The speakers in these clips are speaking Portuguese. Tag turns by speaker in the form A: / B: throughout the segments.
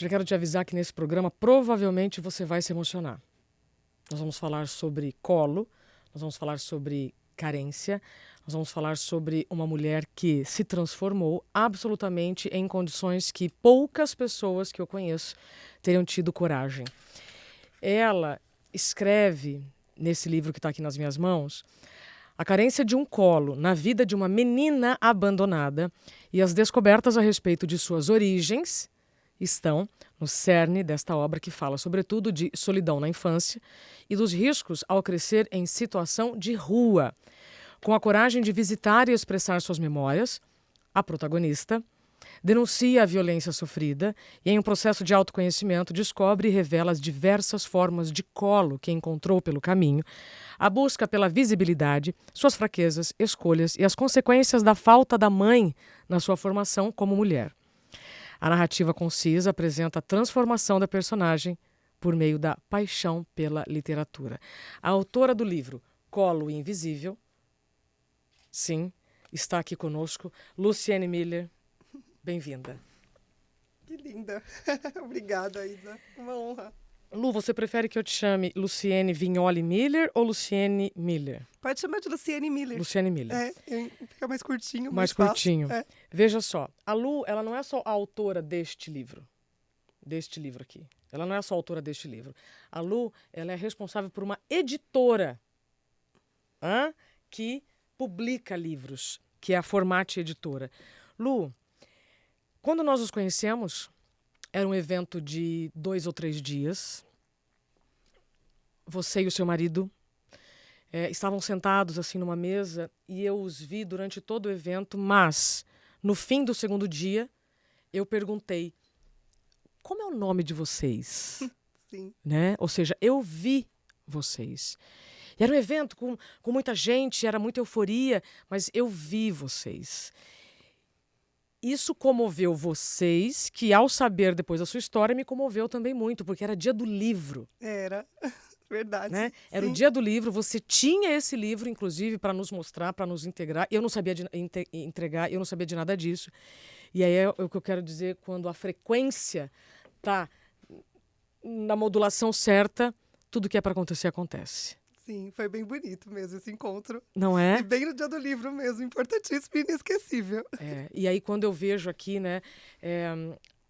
A: Já quero te avisar que nesse programa provavelmente você vai se emocionar. Nós vamos falar sobre colo, nós vamos falar sobre carência, nós vamos falar sobre uma mulher que se transformou absolutamente em condições que poucas pessoas que eu conheço teriam tido coragem. Ela escreve, nesse livro que está aqui nas minhas mãos, a carência de um colo na vida de uma menina abandonada e as descobertas a respeito de suas origens estão no cerne desta obra que fala, sobretudo, de solidão na infância e dos riscos ao crescer em situação de rua. Com a coragem de visitar e expressar suas memórias, a protagonista denuncia a violência sofrida e, em um processo de autoconhecimento, descobre e revela as diversas formas de colo que encontrou pelo caminho, a busca pela visibilidade, suas fraquezas, escolhas e as consequências da falta da mãe na sua formação como mulher. A narrativa concisa apresenta a transformação da personagem por meio da paixão pela literatura. A autora do livro Colo Invisível, sim, está aqui conosco, Luciene Miller. Bem-vinda.
B: Que linda. Obrigada, Isa. Uma honra.
A: Lu, você prefere que eu te chame Luciene Vignoli Miller ou Luciene Miller?
B: Pode chamar de Luciene Miller.
A: Luciene Miller.
B: Fica mais curtinho.
A: Mais
B: fácil.
A: curtinho. Veja só, a Lu, ela não é só a autora deste livro aqui. Ela não é só a autora deste livro. A Lu, ela é responsável por uma editora que publica livros, que é a Formate Editora. Lu, quando nós nos conhecemos, era um evento de 2 ou 3 dias. Você e o seu marido estavam sentados assim numa mesa e eu os vi durante todo o evento, mas no fim do segundo dia eu perguntei: como é o nome de vocês?
B: Sim.
A: Né? Ou seja, eu vi vocês. E era um evento com muita gente, era muita euforia, mas eu vi vocês. Isso comoveu vocês, que ao saber depois da sua história, me comoveu também muito, porque era dia do livro.
B: Era, verdade.
A: Né? Era
B: Sim.
A: o dia do livro, você tinha esse livro, inclusive, para nos mostrar, para nos integrar. Eu não sabia entregar, eu não sabia de nada disso. E aí é o que eu quero dizer, quando a frequência está na modulação certa, tudo que é para acontecer, acontece.
B: Sim, foi bem bonito mesmo esse encontro.
A: Não é?
B: E bem no dia do livro mesmo, importantíssimo e inesquecível.
A: E aí quando eu vejo aqui, né,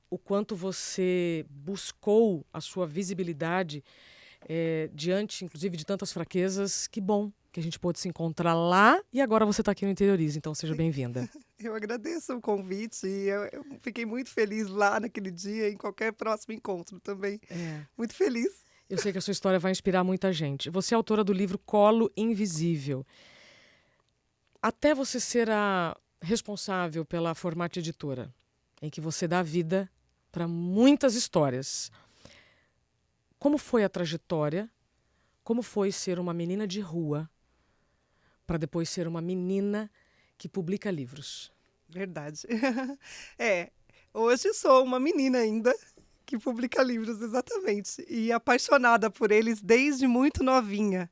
A: o quanto você buscou a sua visibilidade diante, inclusive, de tantas fraquezas, que bom que a gente pôde se encontrar lá e agora você está aqui no Interiorize, então seja bem-vinda.
B: Eu agradeço o convite e eu fiquei muito feliz lá naquele dia e em qualquer próximo encontro também. Muito feliz.
A: Eu sei que a sua história vai inspirar muita gente. Você é autora do livro Colo Invisível. Até você ser a responsável pela Formate Editora, em que você dá vida para muitas histórias. Como foi a trajetória? Como foi ser uma menina de rua para depois ser uma menina que publica livros?
B: Verdade. Hoje sou uma menina ainda que publica livros, exatamente. E apaixonada por eles desde muito novinha.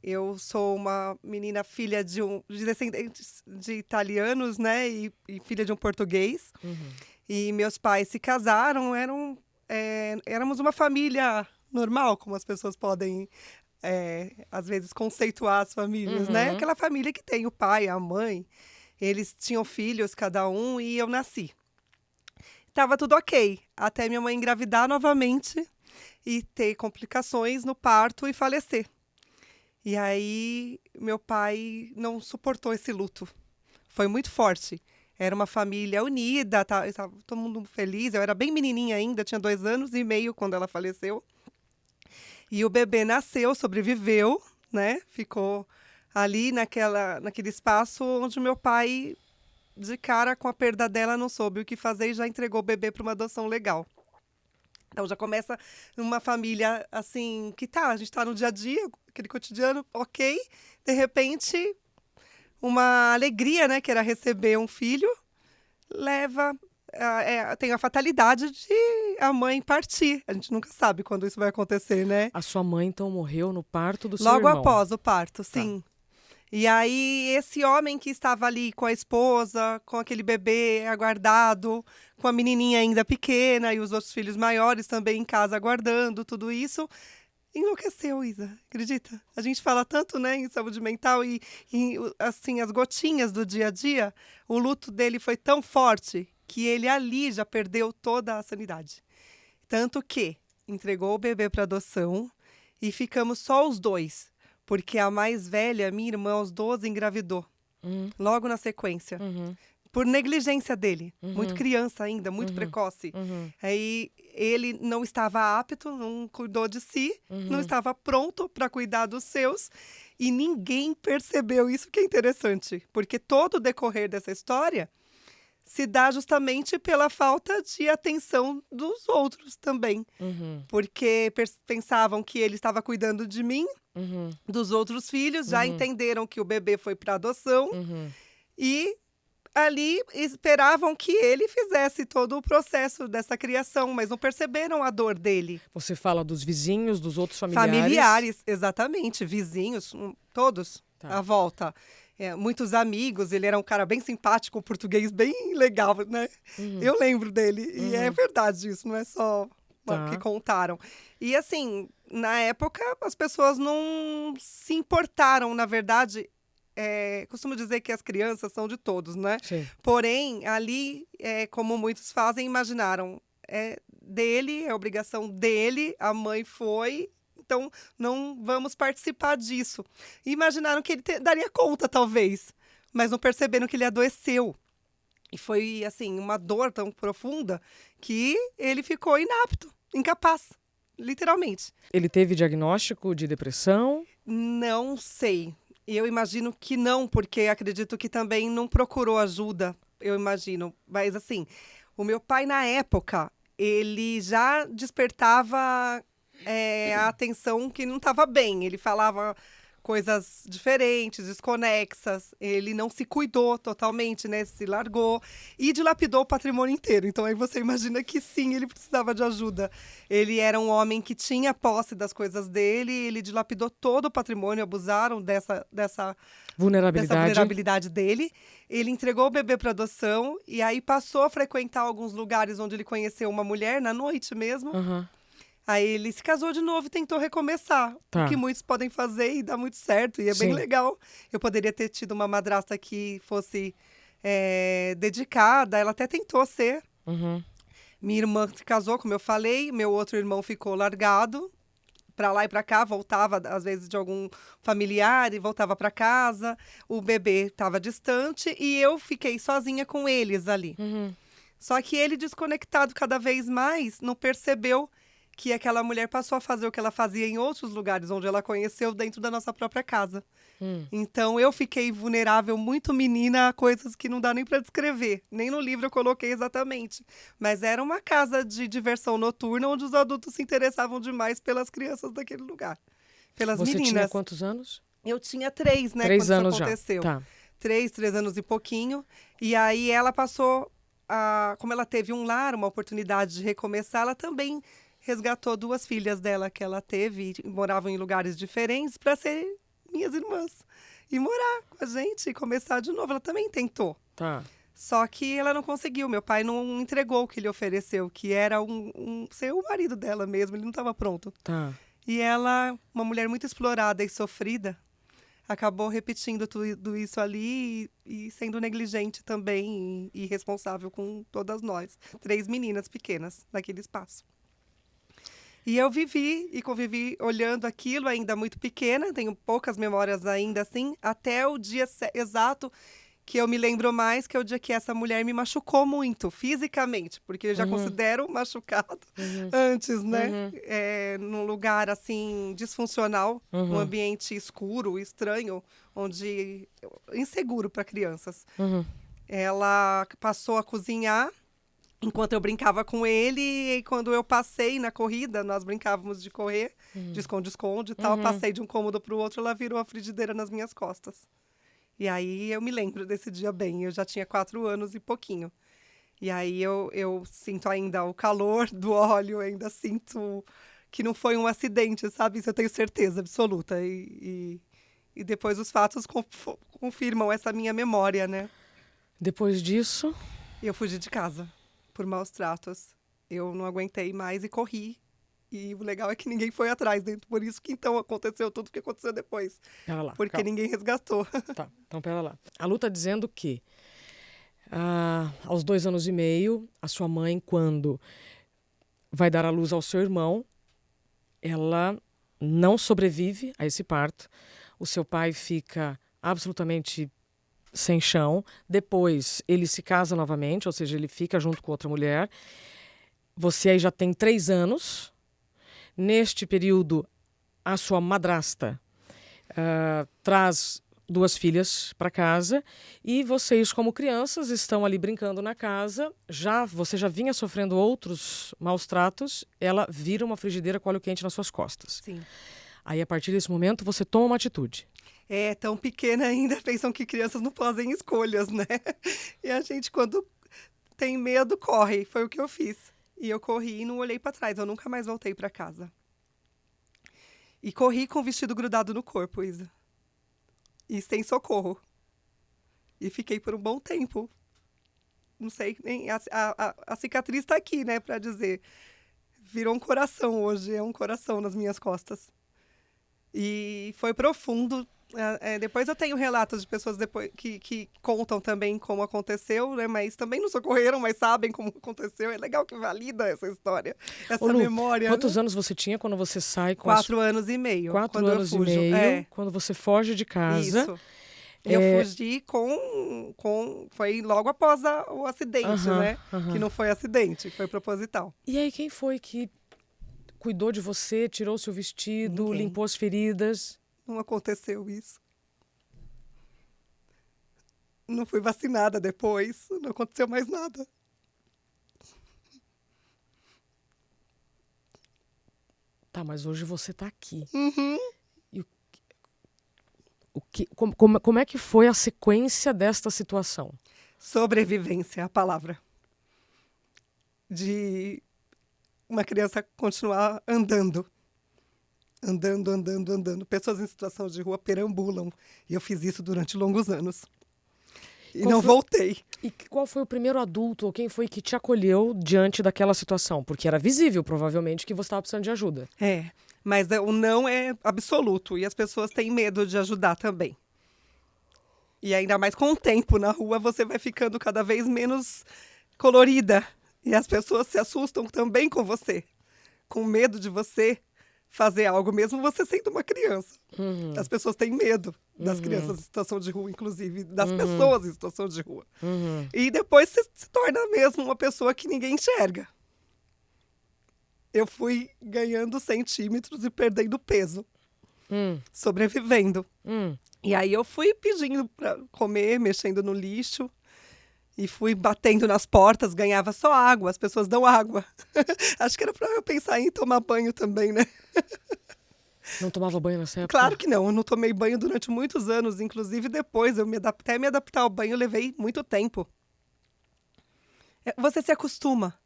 B: Eu sou uma menina filha de descendentes de italianos, né? E filha de um português.
A: Uhum.
B: E meus pais se casaram, éramos uma família normal, como as pessoas podem, às vezes, conceituar as famílias, né? Aquela família que tem o pai, a mãe. Eles tinham filhos, cada um, e eu nasci. Estava tudo ok, até minha mãe engravidar novamente e ter complicações no parto e falecer. E aí, meu pai não suportou esse luto. Foi muito forte. Era uma família unida, estava todo mundo feliz. Eu era bem menininha ainda, tinha 2 anos e meio quando ela faleceu. E o bebê nasceu, sobreviveu, né? Ficou ali naquele espaço onde meu pai, de cara com a perda dela, não soube o que fazer e já entregou o bebê para uma adoção legal. Então já começa uma família assim, a gente está no dia a dia, aquele cotidiano, ok. De repente, uma alegria, né, que era receber um filho, tem a fatalidade de a mãe partir. A gente nunca sabe quando isso vai acontecer, né?
A: A sua mãe, então, morreu no parto do seu
B: Logo
A: irmão?
B: após o parto, sim. E aí, esse homem que estava ali com a esposa, com aquele bebê aguardado, com a menininha ainda pequena e os outros filhos maiores também em casa aguardando tudo isso, enlouqueceu, Isa, acredita? A gente fala tanto, né, em saúde mental assim, as gotinhas do dia a dia, o luto dele foi tão forte que ele ali já perdeu toda a sanidade. Tanto que entregou o bebê para adoção e ficamos só os dois, porque a mais velha, minha irmã, aos 12, engravidou, logo na sequência. Por negligência dele, muito criança ainda, muito precoce. Aí ele não estava apto, não cuidou de si, não estava pronto para cuidar dos seus e ninguém percebeu. Isso que é interessante, porque todo o decorrer dessa história se dá justamente pela falta de atenção dos outros também. Porque pensavam que ele estava cuidando de mim, dos outros filhos, já entenderam que o bebê foi para adoção e ali esperavam que ele fizesse todo o processo dessa criação, mas não perceberam a dor dele.
A: Você fala dos vizinhos, dos outros familiares?
B: Familiares, exatamente. Vizinhos, todos à volta. Muitos amigos, ele era um cara bem simpático, um português bem legal, né? Eu lembro dele, e é verdade isso, não é só o que contaram. E assim, na época, as pessoas não se importaram, na verdade. Costumo dizer que as crianças são de todos, né?
A: Sim.
B: Porém, ali, como muitos fazem, imaginaram, dele, é obrigação dele, a mãe foi, então não vamos participar disso. E imaginaram que ele daria conta, talvez, mas não perceberam que ele adoeceu. E foi, assim, uma dor tão profunda que ele ficou inapto, incapaz, literalmente.
A: Ele teve diagnóstico de depressão?
B: Não sei. Eu imagino que não, porque acredito que também não procurou ajuda, eu imagino. Mas, assim, o meu pai, na época, ele já despertava a atenção que não estava bem. Ele falava coisas diferentes, desconexas. Ele não se cuidou totalmente, né? Se largou e dilapidou o patrimônio inteiro. Então, aí você imagina que sim, ele precisava de ajuda. Ele era um homem que tinha posse das coisas dele, ele dilapidou todo o patrimônio, abusaram dessa vulnerabilidade dele. Ele entregou o bebê para adoção e aí passou a frequentar alguns lugares onde ele conheceu uma mulher, na noite mesmo. Aí ele se casou de novo e tentou recomeçar.
A: Tá.
B: O que muitos podem fazer e dá muito certo. E é bem legal. Eu poderia ter tido uma madrasta que fosse dedicada. Ela até tentou ser. Minha irmã se casou, como eu falei. Meu outro irmão ficou largado. Pra lá e pra cá, voltava às vezes de algum familiar e voltava pra casa. O bebê estava distante e eu fiquei sozinha com eles ali. Só que ele, desconectado cada vez mais, não percebeu que aquela mulher passou a fazer o que ela fazia em outros lugares, onde ela conheceu dentro da nossa própria casa. Então, eu fiquei vulnerável, muito menina, a coisas que não dá nem para descrever. Nem no livro eu coloquei exatamente. Mas era uma casa de diversão noturna, onde os adultos se interessavam demais pelas crianças daquele lugar. Pelas meninas.
A: Você tinha quantos anos?
B: Eu tinha 3, né,
A: 3
B: quando
A: anos
B: isso aconteceu.
A: Já. Tá.
B: 3 anos e pouquinho. E aí, ela passou como ela teve um lar, uma oportunidade de recomeçar, ela também resgatou 2 filhas dela que ela teve e moravam em lugares diferentes para ser minhas irmãs. E morar com a gente e começar de novo. Ela também tentou.
A: Tá.
B: Só que ela não conseguiu. Meu pai não entregou o que ele ofereceu, que era ser o marido dela mesmo. Ele não estava pronto.
A: Tá.
B: E ela, uma mulher muito explorada e sofrida, acabou repetindo tudo isso ali e sendo negligente também e irresponsável com todas nós. 3 meninas pequenas naquele espaço. E eu vivi e convivi olhando aquilo ainda muito pequena, tenho poucas memórias ainda assim, até o dia exato que eu me lembro mais, que é o dia que essa mulher me machucou muito, fisicamente, porque eu já considero machucado antes, né? Num lugar, assim, disfuncional, um ambiente escuro, estranho, inseguro para crianças. Ela passou a cozinhar enquanto eu brincava com ele, e quando eu passei na corrida, nós brincávamos de correr, de esconde-esconde e tal, passei de um cômodo para o outro, ela virou a frigideira nas minhas costas. E aí eu me lembro desse dia bem, eu já tinha 4 anos e pouquinho. E aí eu sinto ainda o calor do óleo, ainda sinto que não foi um acidente, sabe? Isso eu tenho certeza absoluta. E E depois os fatos confirmam essa minha memória, né?
A: Depois disso,
B: Eu fugi de casa por maus tratos. Eu não aguentei mais e corri. E o legal é que ninguém foi atrás dentro. Por isso que então aconteceu tudo o que aconteceu depois.
A: pera lá,
B: Porque
A: calma.
B: ninguém resgatou.
A: Tá, então pera lá. A Lu tá dizendo que aos 2 anos e meio, a sua mãe, quando vai dar à luz ao seu irmão, ela não sobrevive a esse parto. O seu pai fica absolutamente sem chão. Depois, ele se casa novamente, ou seja, ele fica junto com outra mulher. Você aí já tem 3 anos. Neste período, a sua madrasta traz 2 filhas para casa e vocês, como crianças, estão ali brincando na casa. Você já vinha sofrendo outros maus tratos, ela vira uma frigideira com óleo quente nas suas costas.
B: Sim.
A: Aí, a partir desse momento, você toma uma atitude.
B: É, tão pequena ainda, pensam que crianças não fazem escolhas, né? E a gente, quando tem medo, corre. Foi o que eu fiz. E eu corri e não olhei para trás. Eu nunca mais voltei para casa. E corri com o vestido grudado no corpo, Isa. E sem socorro. E fiquei por um bom tempo. Não sei, nem a cicatriz está aqui, né, para dizer. Virou um coração hoje, é um coração nas minhas costas. E foi profundo. Depois eu tenho relatos de pessoas que contam também como aconteceu, né? Mas também não socorreram, mas sabem como aconteceu. É legal que valida essa história, essa
A: Ô, Lu,
B: memória.
A: quantos
B: né?
A: anos você tinha quando você sai com
B: 4 anos e meio.
A: 4
B: quando
A: anos
B: eu fujo.
A: e meio,
B: É,
A: quando você foge de casa.
B: isso. E eu fugi foi logo após o acidente, né? Que não foi acidente, foi proposital.
A: E aí, quem foi que cuidou de você, tirou seu vestido,
B: Ninguém.
A: limpou as feridas?
B: Não aconteceu isso. Não fui vacinada depois, não aconteceu mais nada.
A: Tá, mas hoje você tá aqui.
B: Uhum.
A: E como é que foi a sequência desta situação?
B: Sobrevivência, a palavra. De uma criança continuar andando. Andando. Pessoas em situação de rua perambulam. E eu fiz isso durante longos anos. E não voltei.
A: E qual foi o primeiro adulto ou quem foi que te acolheu diante daquela situação? Porque era visível, provavelmente, que você estava precisando de ajuda.
B: É, mas o não é absoluto. E as pessoas têm medo de ajudar também. E ainda mais com o tempo na rua, você vai ficando cada vez menos colorida. E as pessoas se assustam também com você. Com medo de você fazer algo, mesmo você sendo uma criança.
A: Uhum.
B: As pessoas têm medo das crianças em situação de rua, inclusive das pessoas em situação de rua.
A: Uhum.
B: E depois você se torna mesmo uma pessoa que ninguém enxerga. Eu fui ganhando centímetros e perdendo peso. Sobrevivendo. E aí eu fui pedindo para comer, mexendo no lixo. E fui batendo nas portas, ganhava só água. As pessoas dão água. Acho que era para eu pensar em tomar banho também, né?
A: Não tomava banho nessa época?
B: Claro que não. Eu não tomei banho durante muitos anos. Inclusive, depois, até me adaptar ao banho, eu levei muito tempo. Você se acostuma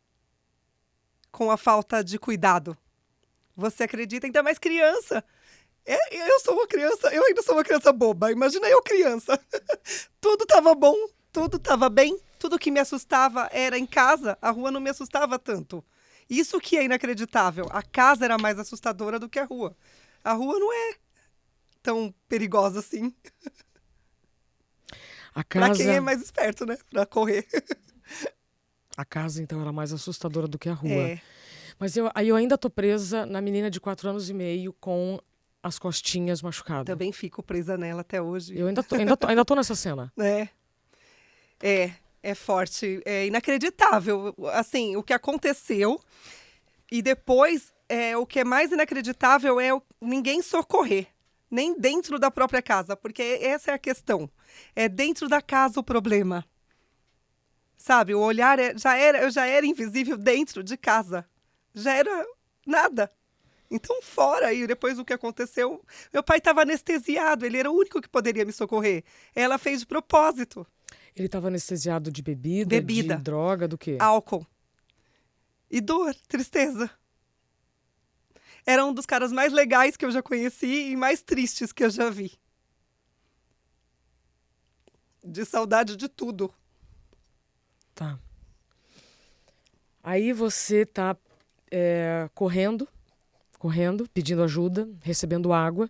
B: com a falta de cuidado. Você acredita, ainda mais criança. Eu sou uma criança, eu ainda sou uma criança boba. Imagina eu criança. Tudo estava bom. Tudo estava bem, tudo que me assustava era em casa, a rua não me assustava tanto. Isso que é inacreditável, a casa era mais assustadora do que a rua. A rua não é tão perigosa assim. Pra quem é mais esperto, né? Pra correr.
A: A casa, então, era mais assustadora do que a rua.
B: É.
A: Mas aí eu ainda tô presa na menina de 4 anos e meio com as costinhas machucadas.
B: Também fico presa nela até hoje.
A: Eu ainda tô nessa cena.
B: É forte, é inacreditável, assim, o que aconteceu. E depois, o que é mais inacreditável é ninguém socorrer, nem dentro da própria casa, porque essa é a questão. É dentro da casa o problema. Sabe, o olhar eu já era invisível dentro de casa. Já era nada. Então, fora aí, depois do que aconteceu, meu pai estava anestesiado, ele era o único que poderia me socorrer. Ela fez de propósito.
A: Ele estava anestesiado de bebida, de droga, do quê?
B: Álcool. E dor, tristeza. Era um dos caras mais legais que eu já conheci e mais tristes que eu já vi. De saudade de tudo.
A: Tá. Aí você tá correndo, pedindo ajuda, recebendo água.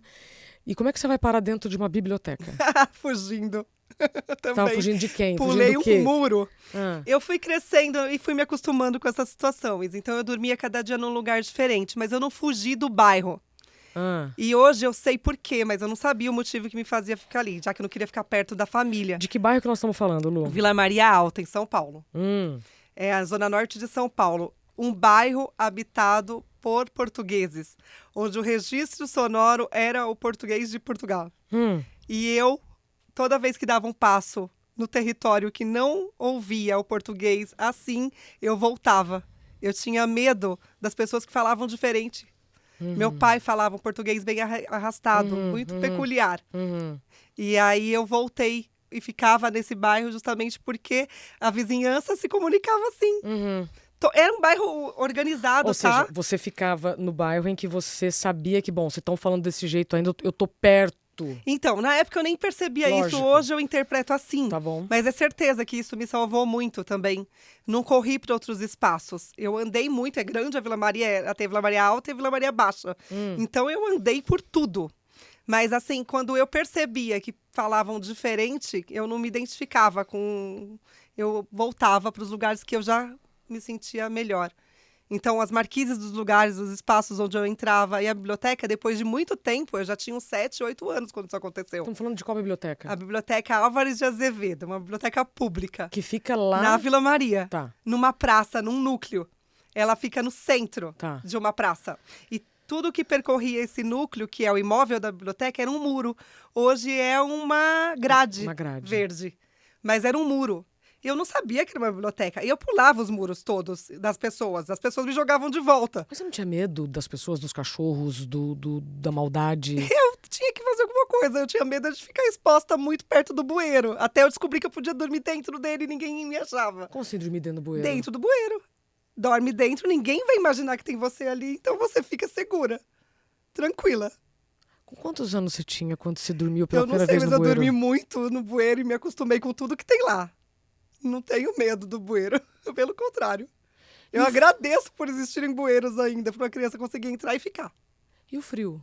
A: E como é que você vai parar dentro de uma biblioteca?
B: Fugindo.
A: Tava
B: Também.
A: fugindo de quem?
B: Pulei
A: Fugindo do quê?
B: um muro.
A: Ah,
B: Eu fui crescendo e fui me acostumando com essas situações. Então eu dormia cada dia num lugar diferente, mas eu não fugi do bairro.
A: ah.
B: E hoje eu sei por quê, mas eu não sabia o motivo que me fazia ficar ali, já que eu não queria ficar perto da família.
A: De que bairro que nós estamos falando, Lu?
B: Vila Maria Alta, em São Paulo. É a zona norte de São Paulo. Um bairro habitado por portugueses, onde o registro sonoro era o português de Portugal. E eu, toda vez que dava um passo no território que não ouvia o português assim, eu voltava. Eu tinha medo das pessoas que falavam diferente. Meu pai falava um português bem arrastado, muito peculiar. E aí eu voltei e ficava nesse bairro justamente porque a vizinhança se comunicava assim. Era um bairro organizado,
A: Ou
B: tá?
A: seja, você ficava no bairro em que você sabia que, bom, vocês estão falando desse jeito ainda, eu tô perto.
B: Então, na época eu nem percebia isso,
A: Lógico.
B: hoje eu interpreto assim.
A: Tá bom.
B: Mas é certeza que isso me salvou muito também. Não corri para outros espaços. Eu andei muito, é grande a Vila Maria, até a Vila Maria Alta e a Vila Maria Baixa. Então eu andei por tudo. Mas assim, quando eu percebia que falavam diferente, eu não me identificava com... Eu voltava para os lugares que eu já me sentia melhor. Então, as marquises dos lugares, os espaços onde eu entrava e a biblioteca, depois de muito tempo, eu já tinha uns 7, 8 anos quando isso aconteceu.
A: Estamos falando de qual biblioteca?
B: A biblioteca Álvares de Azevedo, uma biblioteca pública.
A: Que fica lá...
B: Na Vila Maria.
A: Tá.
B: Numa praça, num núcleo. Ela fica no centro de uma praça. E tudo que percorria esse núcleo, que é o imóvel da biblioteca, era um muro. Hoje é uma grade verde. Mas era um muro. Eu não sabia que era uma biblioteca. E eu pulava os muros todos das pessoas. As pessoas me jogavam de volta.
A: Mas você não tinha medo das pessoas, dos cachorros, da maldade?
B: Eu tinha que fazer alguma coisa. Eu tinha medo de ficar exposta muito perto do bueiro. Até eu descobri que eu podia dormir dentro dele e ninguém me achava.
A: Como assim dormir dentro do bueiro?
B: Dentro do bueiro. Dorme dentro, ninguém vai imaginar que tem você ali. Então você fica segura. Tranquila.
A: Com quantos anos você tinha quando você dormiu pela primeira
B: vez
A: no bueiro?
B: Eu não sei, mas eu dormi muito no bueiro e me acostumei com tudo que tem lá. Não tenho medo do bueiro, pelo contrário. Eu agradeço por existirem bueiros ainda, para uma criança conseguir entrar e ficar.
A: E o frio?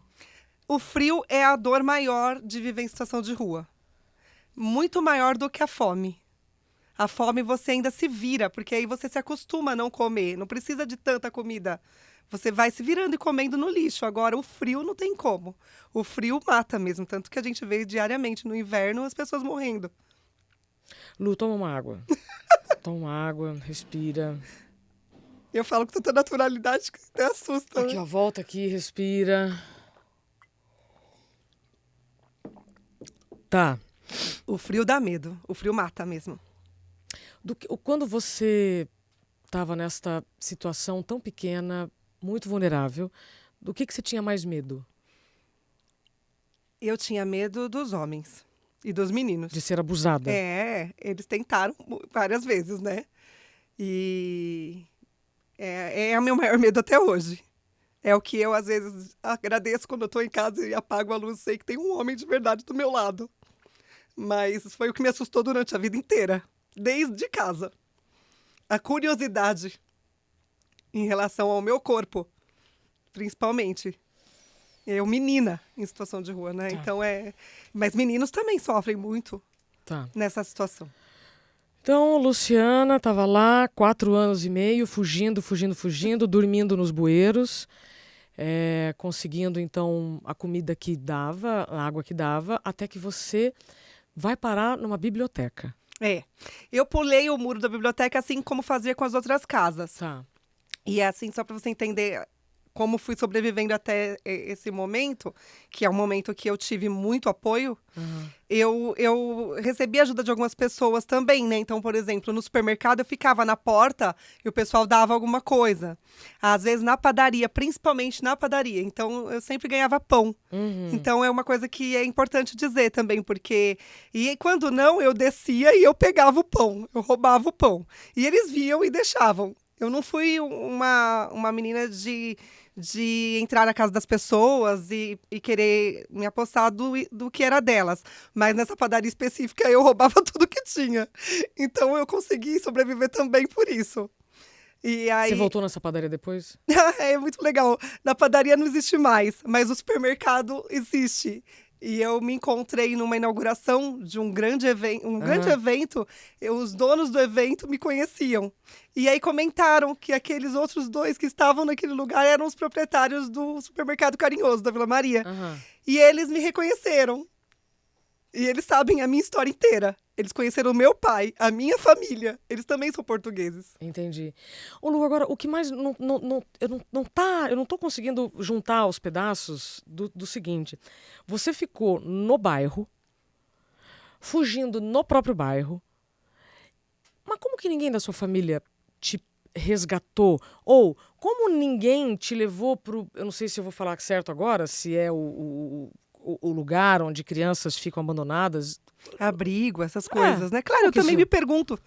B: O frio é a dor maior de viver em situação de rua. Muito maior do que a fome. A fome você ainda se vira, porque aí você se acostuma a não comer. Não precisa de tanta comida. Você vai se virando e comendo no lixo. Agora, o frio não tem como. O frio mata mesmo, tanto que a gente vê diariamente no inverno as pessoas morrendo.
A: Lu, toma uma água. Toma uma água, respira.
B: Eu falo com tanta naturalidade que até assusta.
A: Aqui,
B: né?
A: ó, volta aqui, respira. Tá.
B: O frio dá medo. O frio mata mesmo.
A: Quando você estava nesta situação tão pequena, muito vulnerável, do que você tinha mais medo?
B: Eu tinha medo dos homens. E dos meninos.
A: De ser abusada.
B: Eles tentaram várias vezes, né? E é o meu maior medo até hoje. É o que eu, às vezes, agradeço quando eu tô em casa e apago a luz e sei que tem um homem de verdade do meu lado. Mas foi o que me assustou durante a vida inteira. Desde casa. A curiosidade em relação ao meu corpo, principalmente. Eu, menina, em situação de rua, né?
A: Tá.
B: Então Mas meninos também sofrem muito nessa situação.
A: Então, Luciana estava lá, 4 anos e meio, fugindo, dormindo nos bueiros, conseguindo, então, a comida que dava, a água que dava, até que você vai parar numa biblioteca.
B: Eu pulei o muro da biblioteca assim como fazia com as outras casas.
A: Tá.
B: E assim, só para você entender como fui sobrevivendo até esse momento, que é um momento que eu tive muito apoio, eu recebi ajuda de algumas pessoas também, né? Então, por exemplo, no supermercado eu ficava na porta e o pessoal dava alguma coisa. Às vezes na padaria, principalmente na padaria. Então, eu sempre ganhava pão. Então, é uma coisa que é importante dizer também, porque... E quando não, eu descia e eu pegava o pão. Eu roubava o pão. E eles viam e deixavam. Eu não fui uma menina de entrar na casa das pessoas e querer me apossar do que era delas. Mas nessa padaria específica eu roubava tudo que tinha. Então eu consegui sobreviver também por isso. E aí...
A: Você voltou nessa padaria depois?
B: É muito legal. Na padaria não existe mais, mas o supermercado existe. E eu me encontrei numa inauguração de um grande evento. Os donos do evento me conheciam. E aí comentaram que aqueles outros dois que estavam naquele lugar eram os proprietários do supermercado Carinhoso, da Vila Maria. E eles me reconheceram. E eles sabem a minha história inteira. Eles conheceram o meu pai, a minha família. Eles também são portugueses.
A: Entendi. Ô, Lu, agora, o que mais... eu não tô conseguindo juntar os pedaços do seguinte. Você ficou no bairro, fugindo no próprio bairro, mas como que ninguém da sua família te resgatou? Ou como ninguém te levou pro... Eu não sei se eu vou falar certo agora, se é o lugar onde crianças ficam abandonadas...
B: Abrigo, essas coisas, né? Claro, eu
A: que
B: também
A: isso?
B: me pergunto.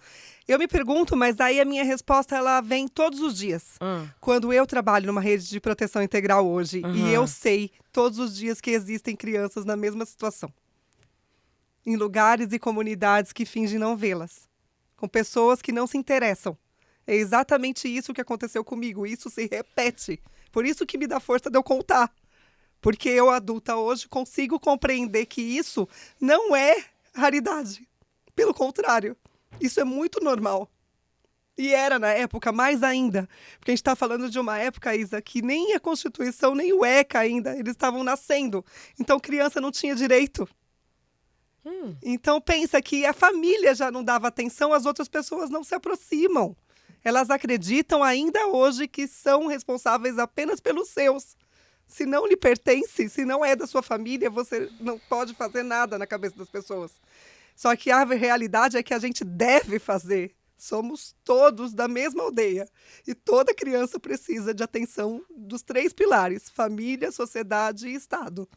B: Eu me pergunto, mas aí a minha resposta, ela vem todos os dias. Quando eu trabalho numa rede de proteção integral hoje, e eu sei todos os dias que existem crianças na mesma situação. Em lugares e comunidades que fingem não vê-las. Com pessoas que não se interessam. É exatamente isso que aconteceu comigo. Isso se repete. Por isso que me dá força de eu contar. Porque eu, adulta hoje, consigo compreender que isso não é raridade. Pelo contrário, isso é muito normal. E era, na época, mais ainda. Porque a gente está falando de uma época, Isa, que nem a Constituição, nem o ECA ainda, eles estavam nascendo. Então, criança não tinha direito. Então, pensa que a família já não dava atenção, as outras pessoas não se aproximam. Elas acreditam ainda hoje que são responsáveis apenas pelos seus. Se não lhe pertence, se não é da sua família, você não pode fazer nada na cabeça das pessoas. Só que a realidade é que a gente deve fazer. Somos todos da mesma aldeia. E toda criança precisa de atenção dos 3 pilares: família, sociedade e Estado.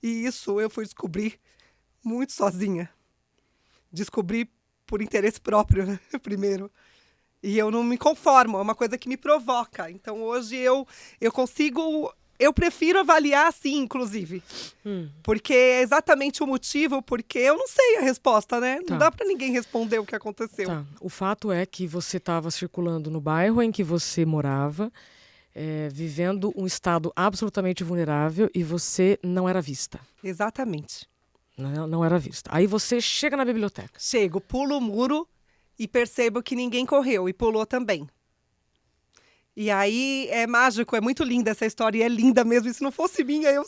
B: E isso eu fui descobrir muito sozinha. Descobri por interesse próprio, né? Primeiro. E eu não me conformo, é uma coisa que me provoca. Então hoje eu consigo... Eu prefiro avaliar assim, inclusive. Porque é exatamente o motivo, porque eu não sei a resposta, né? Não dá pra ninguém responder o que aconteceu.
A: Tá. O fato é que você estava circulando no bairro em que você morava, vivendo um estado absolutamente vulnerável e você não era vista.
B: Exatamente.
A: Não era vista. Aí você chega na biblioteca.
B: Chego, pulo o muro e percebo que ninguém correu e pulou também. E aí é mágico, é muito linda essa história, e é linda mesmo. E se não fosse minha, eu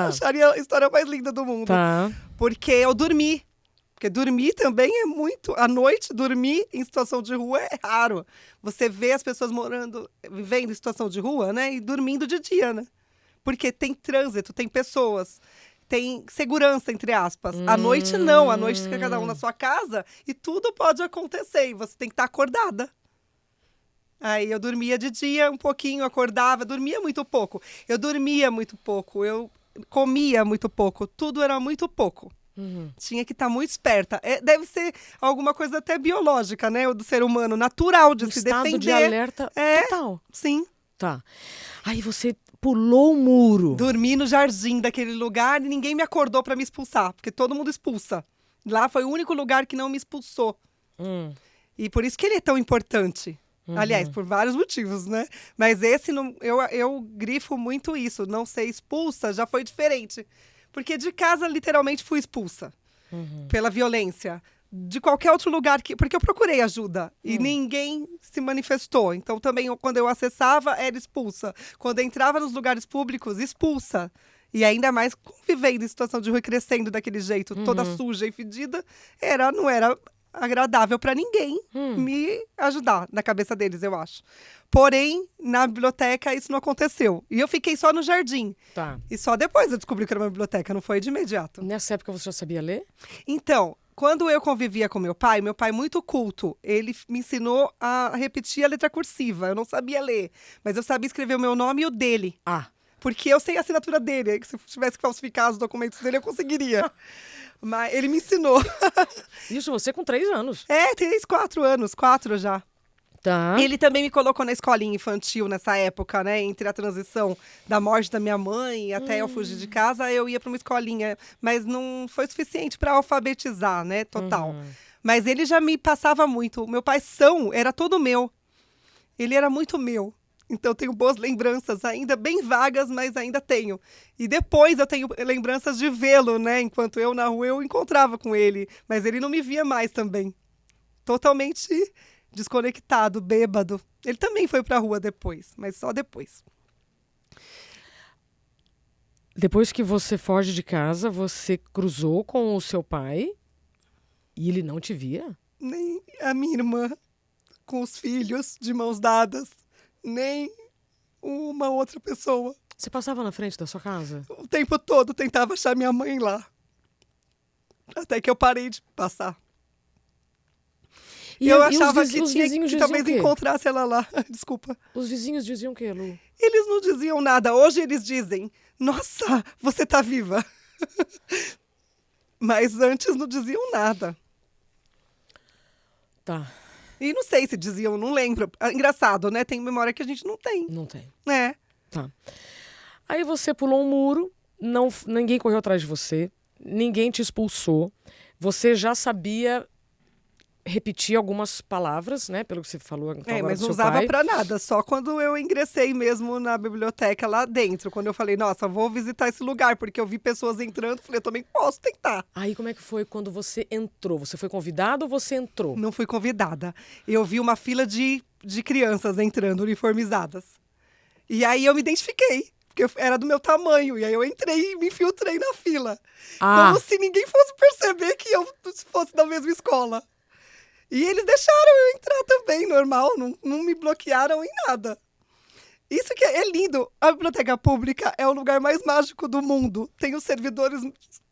B: acharia a história mais linda do mundo.
A: Tá.
B: Porque eu dormi. Porque dormir também é muito... À noite, dormir em situação de rua é raro. Você vê as pessoas vivendo em situação de rua, né? E dormindo de dia, né? Porque tem trânsito, tem pessoas, tem segurança, entre aspas. À noite, não. À noite fica cada um na sua casa e tudo pode acontecer. E você tem que estar acordada. Aí eu dormia de dia um pouquinho, acordava, dormia muito pouco. Eu dormia muito pouco, eu comia muito pouco, tudo era muito pouco. Tinha que estar muito esperta. Deve ser alguma coisa até biológica, né? Do ser humano, natural de se defender.
A: Estado de alerta total.
B: Sim.
A: Tá. Aí você pulou o muro.
B: Dormi no jardim daquele lugar e ninguém me acordou para me expulsar, porque todo mundo expulsa. Lá foi o único lugar que não me expulsou. E por isso que ele é tão importante. Aliás, por vários motivos, né? Mas esse, eu grifo muito isso. Não ser expulsa já foi diferente. Porque de casa, literalmente, fui expulsa. Pela violência. De qualquer outro lugar. Porque eu procurei ajuda. E ninguém se manifestou. Então, também, quando eu acessava, era expulsa. Quando eu entrava nos lugares públicos, expulsa. E ainda mais convivendo em situação de rua e crescendo daquele jeito, toda suja e fedida, não era agradável para ninguém me ajudar, na cabeça deles, eu acho. Porém, na biblioteca isso não aconteceu. E eu fiquei só no jardim.
A: Tá.
B: E só depois eu descobri que era uma biblioteca, não foi de imediato.
A: Nessa época você já sabia ler?
B: Então, quando eu convivia com meu pai muito culto, ele me ensinou a repetir a letra cursiva. Eu não sabia ler, mas eu sabia escrever o meu nome e o dele. Porque eu sei a assinatura dele. Se eu tivesse que falsificar os documentos dele, eu conseguiria. Mas ele me ensinou.
A: Isso você com 3 anos.
B: 3, 4 anos. 4 já.
A: Tá.
B: Ele também me colocou na escolinha infantil nessa época, né? Entre a transição da morte da minha mãe até eu fugir de casa, eu ia para uma escolinha. Mas não foi suficiente para alfabetizar, né? Total. Mas ele já me passava muito. Meu pai era todo meu. Ele era muito meu. Então, eu tenho boas lembranças, ainda bem vagas, mas ainda tenho. E depois eu tenho lembranças de vê-lo, né? Enquanto eu na rua, eu encontrava com ele. Mas ele não me via mais também. Totalmente desconectado, bêbado. Ele também foi pra rua depois, mas só depois.
A: Depois que você foge de casa, você cruzou com o seu pai e ele não te via?
B: Nem a minha irmã, com os filhos, de mãos dadas. Nem uma outra pessoa.
A: Você passava na frente da sua casa?
B: O tempo todo tentava achar minha mãe lá. Até que eu parei de passar.
A: E
B: eu
A: os
B: achava
A: os
B: que
A: vizinhos
B: tinha que
A: diziam
B: talvez
A: o quê?
B: encontrasse ela lá. Desculpa.
A: Os vizinhos diziam o quê, Lu?
B: Eles não diziam nada. Hoje eles dizem, nossa, você tá viva. Mas antes não diziam nada.
A: Tá,
B: E não sei se diziam, não lembro. Engraçado, né? Tem memória que a gente não tem.
A: não tem.
B: É.
A: Tá. Aí você pulou um muro, ninguém correu atrás de você, ninguém te expulsou, você já sabia repetir algumas palavras, né? Pelo que você falou então, agora
B: Mas
A: do
B: não
A: seu
B: usava
A: pai.
B: pra nada. Só quando eu ingressei mesmo na biblioteca lá dentro. Quando eu falei, nossa, vou visitar esse lugar. Porque eu vi pessoas entrando. Falei, eu também posso tentar.
A: Aí como é que foi quando você entrou? Você foi convidado ou você entrou?
B: Não fui convidada. Eu vi uma fila de crianças entrando, uniformizadas. E aí eu me identifiquei. Porque era do meu tamanho. E aí eu entrei e me infiltrei na fila. Como se ninguém fosse perceber que eu fosse da mesma escola. E eles deixaram eu entrar também, normal. Não me bloquearam em nada. Isso que é lindo. A biblioteca pública é o lugar mais mágico do mundo. Tem os servidores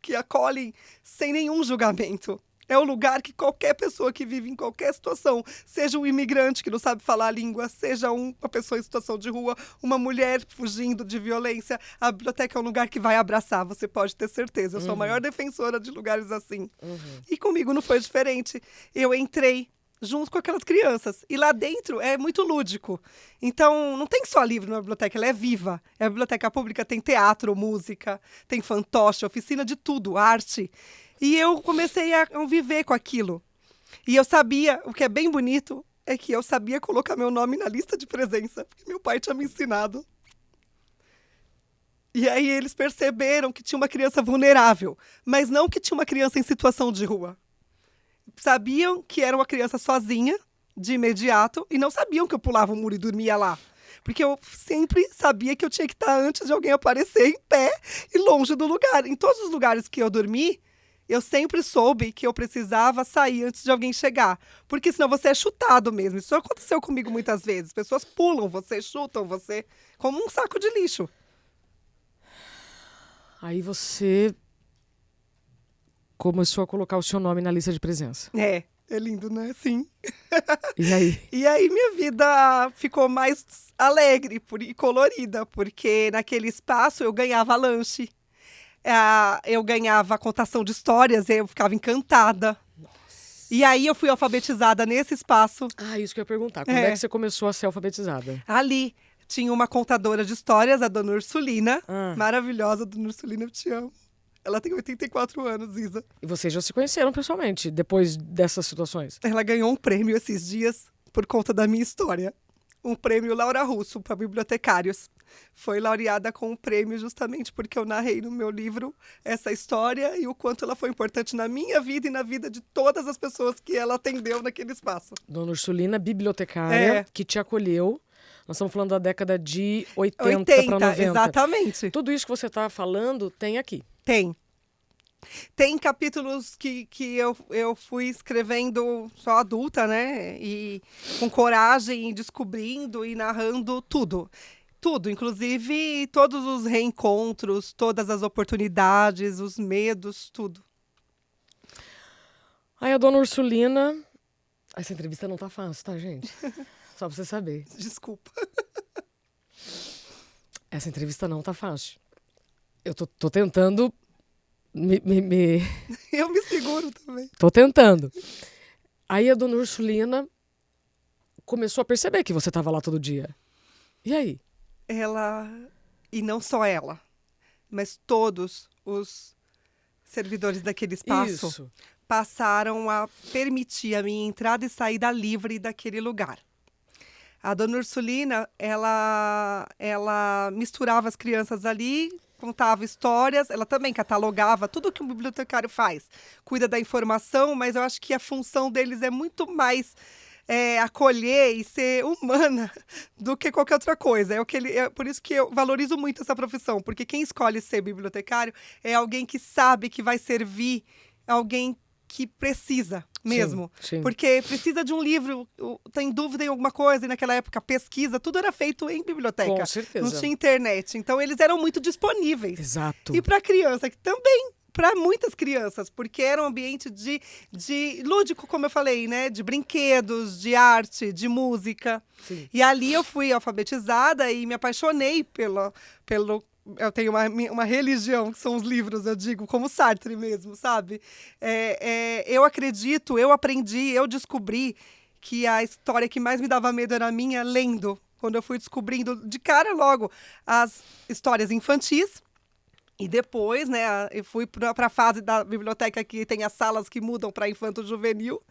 B: que acolhem sem nenhum julgamento. É o lugar que qualquer pessoa que vive em qualquer situação, seja um imigrante que não sabe falar a língua, seja uma pessoa em situação de rua, uma mulher fugindo de violência, a biblioteca é um lugar que vai abraçar, você pode ter certeza. Eu sou a maior defensora de lugares assim. E comigo não foi diferente. Eu entrei junto com aquelas crianças. E lá dentro é muito lúdico. Então, não tem só livro na biblioteca, ela é viva. A biblioteca pública tem teatro, música, tem fantoche, oficina de tudo, arte. E eu comecei a viver com aquilo. E eu sabia, o que é bem bonito, é que eu sabia colocar meu nome na lista de presença, porque meu pai tinha me ensinado. E aí eles perceberam que tinha uma criança vulnerável, mas não que tinha uma criança em situação de rua. Sabiam que era uma criança sozinha, de imediato, e não sabiam que eu pulava o muro e dormia lá. Porque eu sempre sabia que eu tinha que estar antes de alguém aparecer em pé e longe do lugar. Em todos os lugares que eu dormi, eu sempre soube que eu precisava sair antes de alguém chegar. Porque senão você é chutado mesmo. Isso aconteceu comigo muitas vezes. Pessoas pulam você, chutam você, como um saco de lixo.
A: Aí você começou a colocar o seu nome na lista de presença.
B: É lindo, né? Sim.
A: E aí?
B: E aí minha vida ficou mais alegre e colorida, porque naquele espaço eu ganhava lanche, eu ganhava contação de histórias, eu ficava encantada. E aí eu fui alfabetizada nesse espaço.
A: Isso que eu ia perguntar. Quando é que você começou a ser alfabetizada?
B: Ali tinha uma contadora de histórias, a dona Ursulina. Maravilhosa, dona Ursulina, eu te amo. Ela tem 84 anos, Isa.
A: E vocês já se conheceram pessoalmente, depois dessas situações?
B: Ela ganhou um prêmio esses dias por conta da minha história. Um prêmio Laura Russo para bibliotecários. Foi laureada com um prêmio justamente porque eu narrei no meu livro essa história e o quanto ela foi importante na minha vida e na vida de todas as pessoas que ela atendeu naquele espaço.
A: Dona Ursulina, bibliotecária, que te acolheu. Nós estamos falando da década de 80 para 90.
B: Exatamente.
A: Tudo isso que você está falando tem aqui.
B: Tem capítulos que eu fui escrevendo só adulta, né? E com coragem, descobrindo e narrando tudo. Tudo, inclusive todos os reencontros, todas as oportunidades, os medos, tudo.
A: Aí a dona Ursulina... Essa entrevista não tá fácil, tá, gente? Só pra você saber.
B: Desculpa.
A: Essa entrevista não tá fácil. Eu tô tentando
B: Eu me seguro também.
A: Tô tentando. Aí a dona Ursulina começou a perceber que você estava lá todo dia. E aí?
B: Ela, e não só ela, mas todos os servidores daquele espaço
A: Isso.
B: passaram a permitir a minha entrada e saída livre daquele lugar. A dona Ursulina, ela misturava as crianças ali, contava histórias, ela também catalogava tudo que um bibliotecário faz. Cuida da informação, mas eu acho que a função deles é muito mais acolher e ser humana do que qualquer outra coisa. É por isso que eu valorizo muito essa profissão, porque quem escolhe ser bibliotecário é alguém que sabe que vai servir alguém que precisa mesmo.
A: Sim.
B: Porque precisa de um livro, tem dúvida em alguma coisa, e naquela época pesquisa, tudo era feito em biblioteca.
A: Com certeza.
B: Não tinha internet. Então eles eram muito disponíveis.
A: Exato.
B: E para criança, que também, para muitas crianças, porque era um ambiente de lúdico, como eu falei, né? De brinquedos, de arte, de música.
A: Sim.
B: E ali eu fui alfabetizada e me apaixonei pelo eu tenho uma religião, que são os livros, eu digo, como Sartre mesmo, sabe? Eu acredito, eu aprendi, eu descobri que a história que mais me dava medo era a minha lendo. Quando eu fui descobrindo de cara logo as histórias infantis. E depois, né, eu fui para a fase da biblioteca que tem as salas que mudam para infanto-juvenil.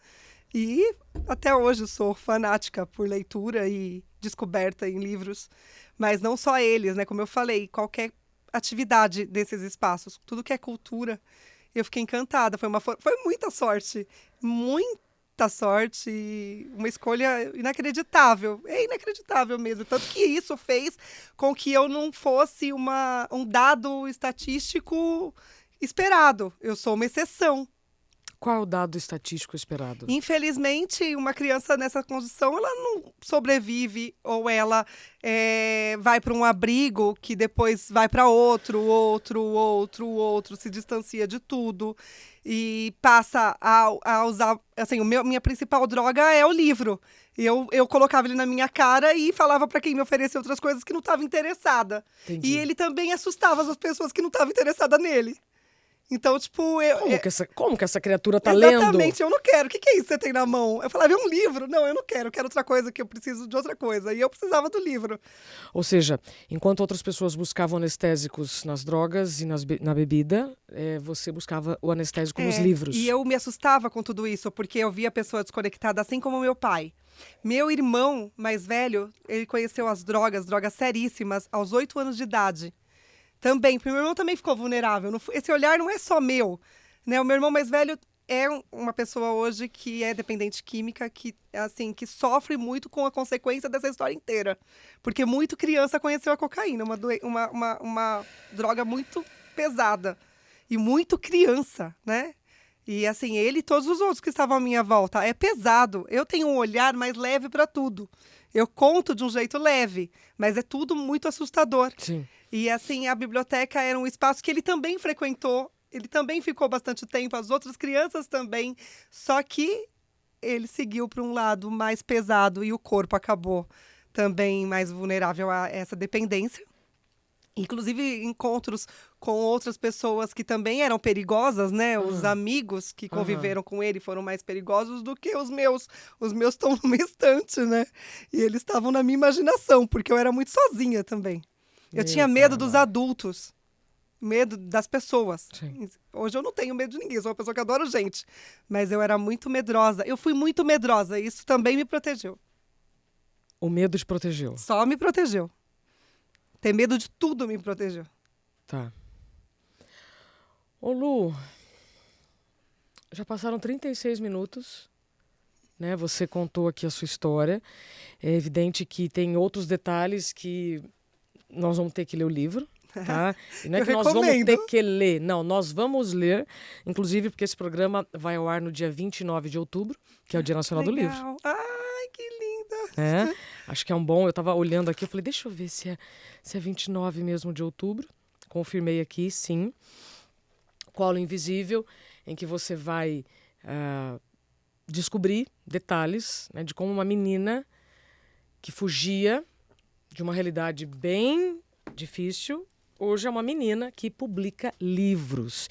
B: E até hoje sou fanática por leitura e descoberta em livros. Mas não só eles, né? Como eu falei, qualquer atividade desses espaços, tudo que é cultura, eu fiquei encantada. Foi muita sorte. Muita sorte e uma escolha inacreditável. É inacreditável mesmo. Tanto que isso fez com que eu não fosse um dado estatístico esperado. Eu sou uma exceção.
A: Qual é o dado estatístico esperado?
B: Infelizmente, uma criança nessa condição, ela não sobrevive ou ela vai para um abrigo que depois vai para outro, se distancia de tudo e passa a usar... Assim, minha principal droga é o livro. Eu colocava ele na minha cara e falava para quem me oferecia outras coisas que não estava interessada.
A: Entendi.
B: E ele também assustava as pessoas que não estavam interessadas nele. Então, tipo...
A: Como que essa criatura tá
B: Exatamente,
A: lendo?
B: Exatamente, eu não quero. O que é isso que você tem na mão? Eu falava, é um livro? Não, eu não quero. Eu quero outra coisa, que eu preciso de outra coisa. E eu precisava do livro.
A: Ou seja, enquanto outras pessoas buscavam anestésicos nas drogas e na bebida, você buscava o anestésico nos livros.
B: E eu me assustava com tudo isso, porque eu via a pessoa desconectada, assim como meu pai. Meu irmão mais velho, ele conheceu as drogas seríssimas, aos 8 anos de idade. Também, porque meu irmão também ficou vulnerável. Esse olhar não é só meu, né? O meu irmão mais velho é uma pessoa hoje que é dependente química, que sofre muito com a consequência dessa história inteira. Porque muito criança conheceu a cocaína, uma droga muito pesada. E muito criança, né? E assim, ele e todos os outros que estavam à minha volta. É pesado. Eu tenho um olhar mais leve para tudo. Eu conto de um jeito leve, mas é tudo muito assustador.
A: Sim.
B: E assim, a biblioteca era um espaço que ele também frequentou, ele também ficou bastante tempo, as outras crianças também, só que ele seguiu para um lado mais pesado e o corpo acabou também mais vulnerável a essa dependência. Inclusive, encontros com outras pessoas que também eram perigosas, né? Os amigos que conviveram com ele foram mais perigosos do que os meus. Os meus estão numa estante, né? E eles estavam na minha imaginação, porque eu era muito sozinha também. Eu tinha medo dos adultos, medo das pessoas.
A: Sim.
B: Hoje eu não tenho medo de ninguém, sou uma pessoa que adora gente. Mas eu era muito medrosa. Eu fui muito medrosa e isso também me protegeu.
A: O medo te protegeu?
B: Só me protegeu. Ter medo de tudo me protegeu.
A: Tá. Ô Lu, já passaram 36 minutos, né? Você contou aqui a sua história. É evidente que tem outros detalhes que nós vamos ter que ler o livro, tá? E não é que nós vamos ter que ler, não, nós vamos ler, inclusive porque esse programa vai ao ar no dia 29 de outubro, que é o Dia Nacional do Livro.
B: Ai, que linda!
A: Acho que é um bom, eu estava olhando aqui, eu falei, deixa eu ver se é 29 mesmo de outubro. Confirmei aqui, sim. Colo Invisível, em que você vai descobrir detalhes, né, de como uma menina que fugia de uma realidade bem difícil, hoje é uma menina que publica livros.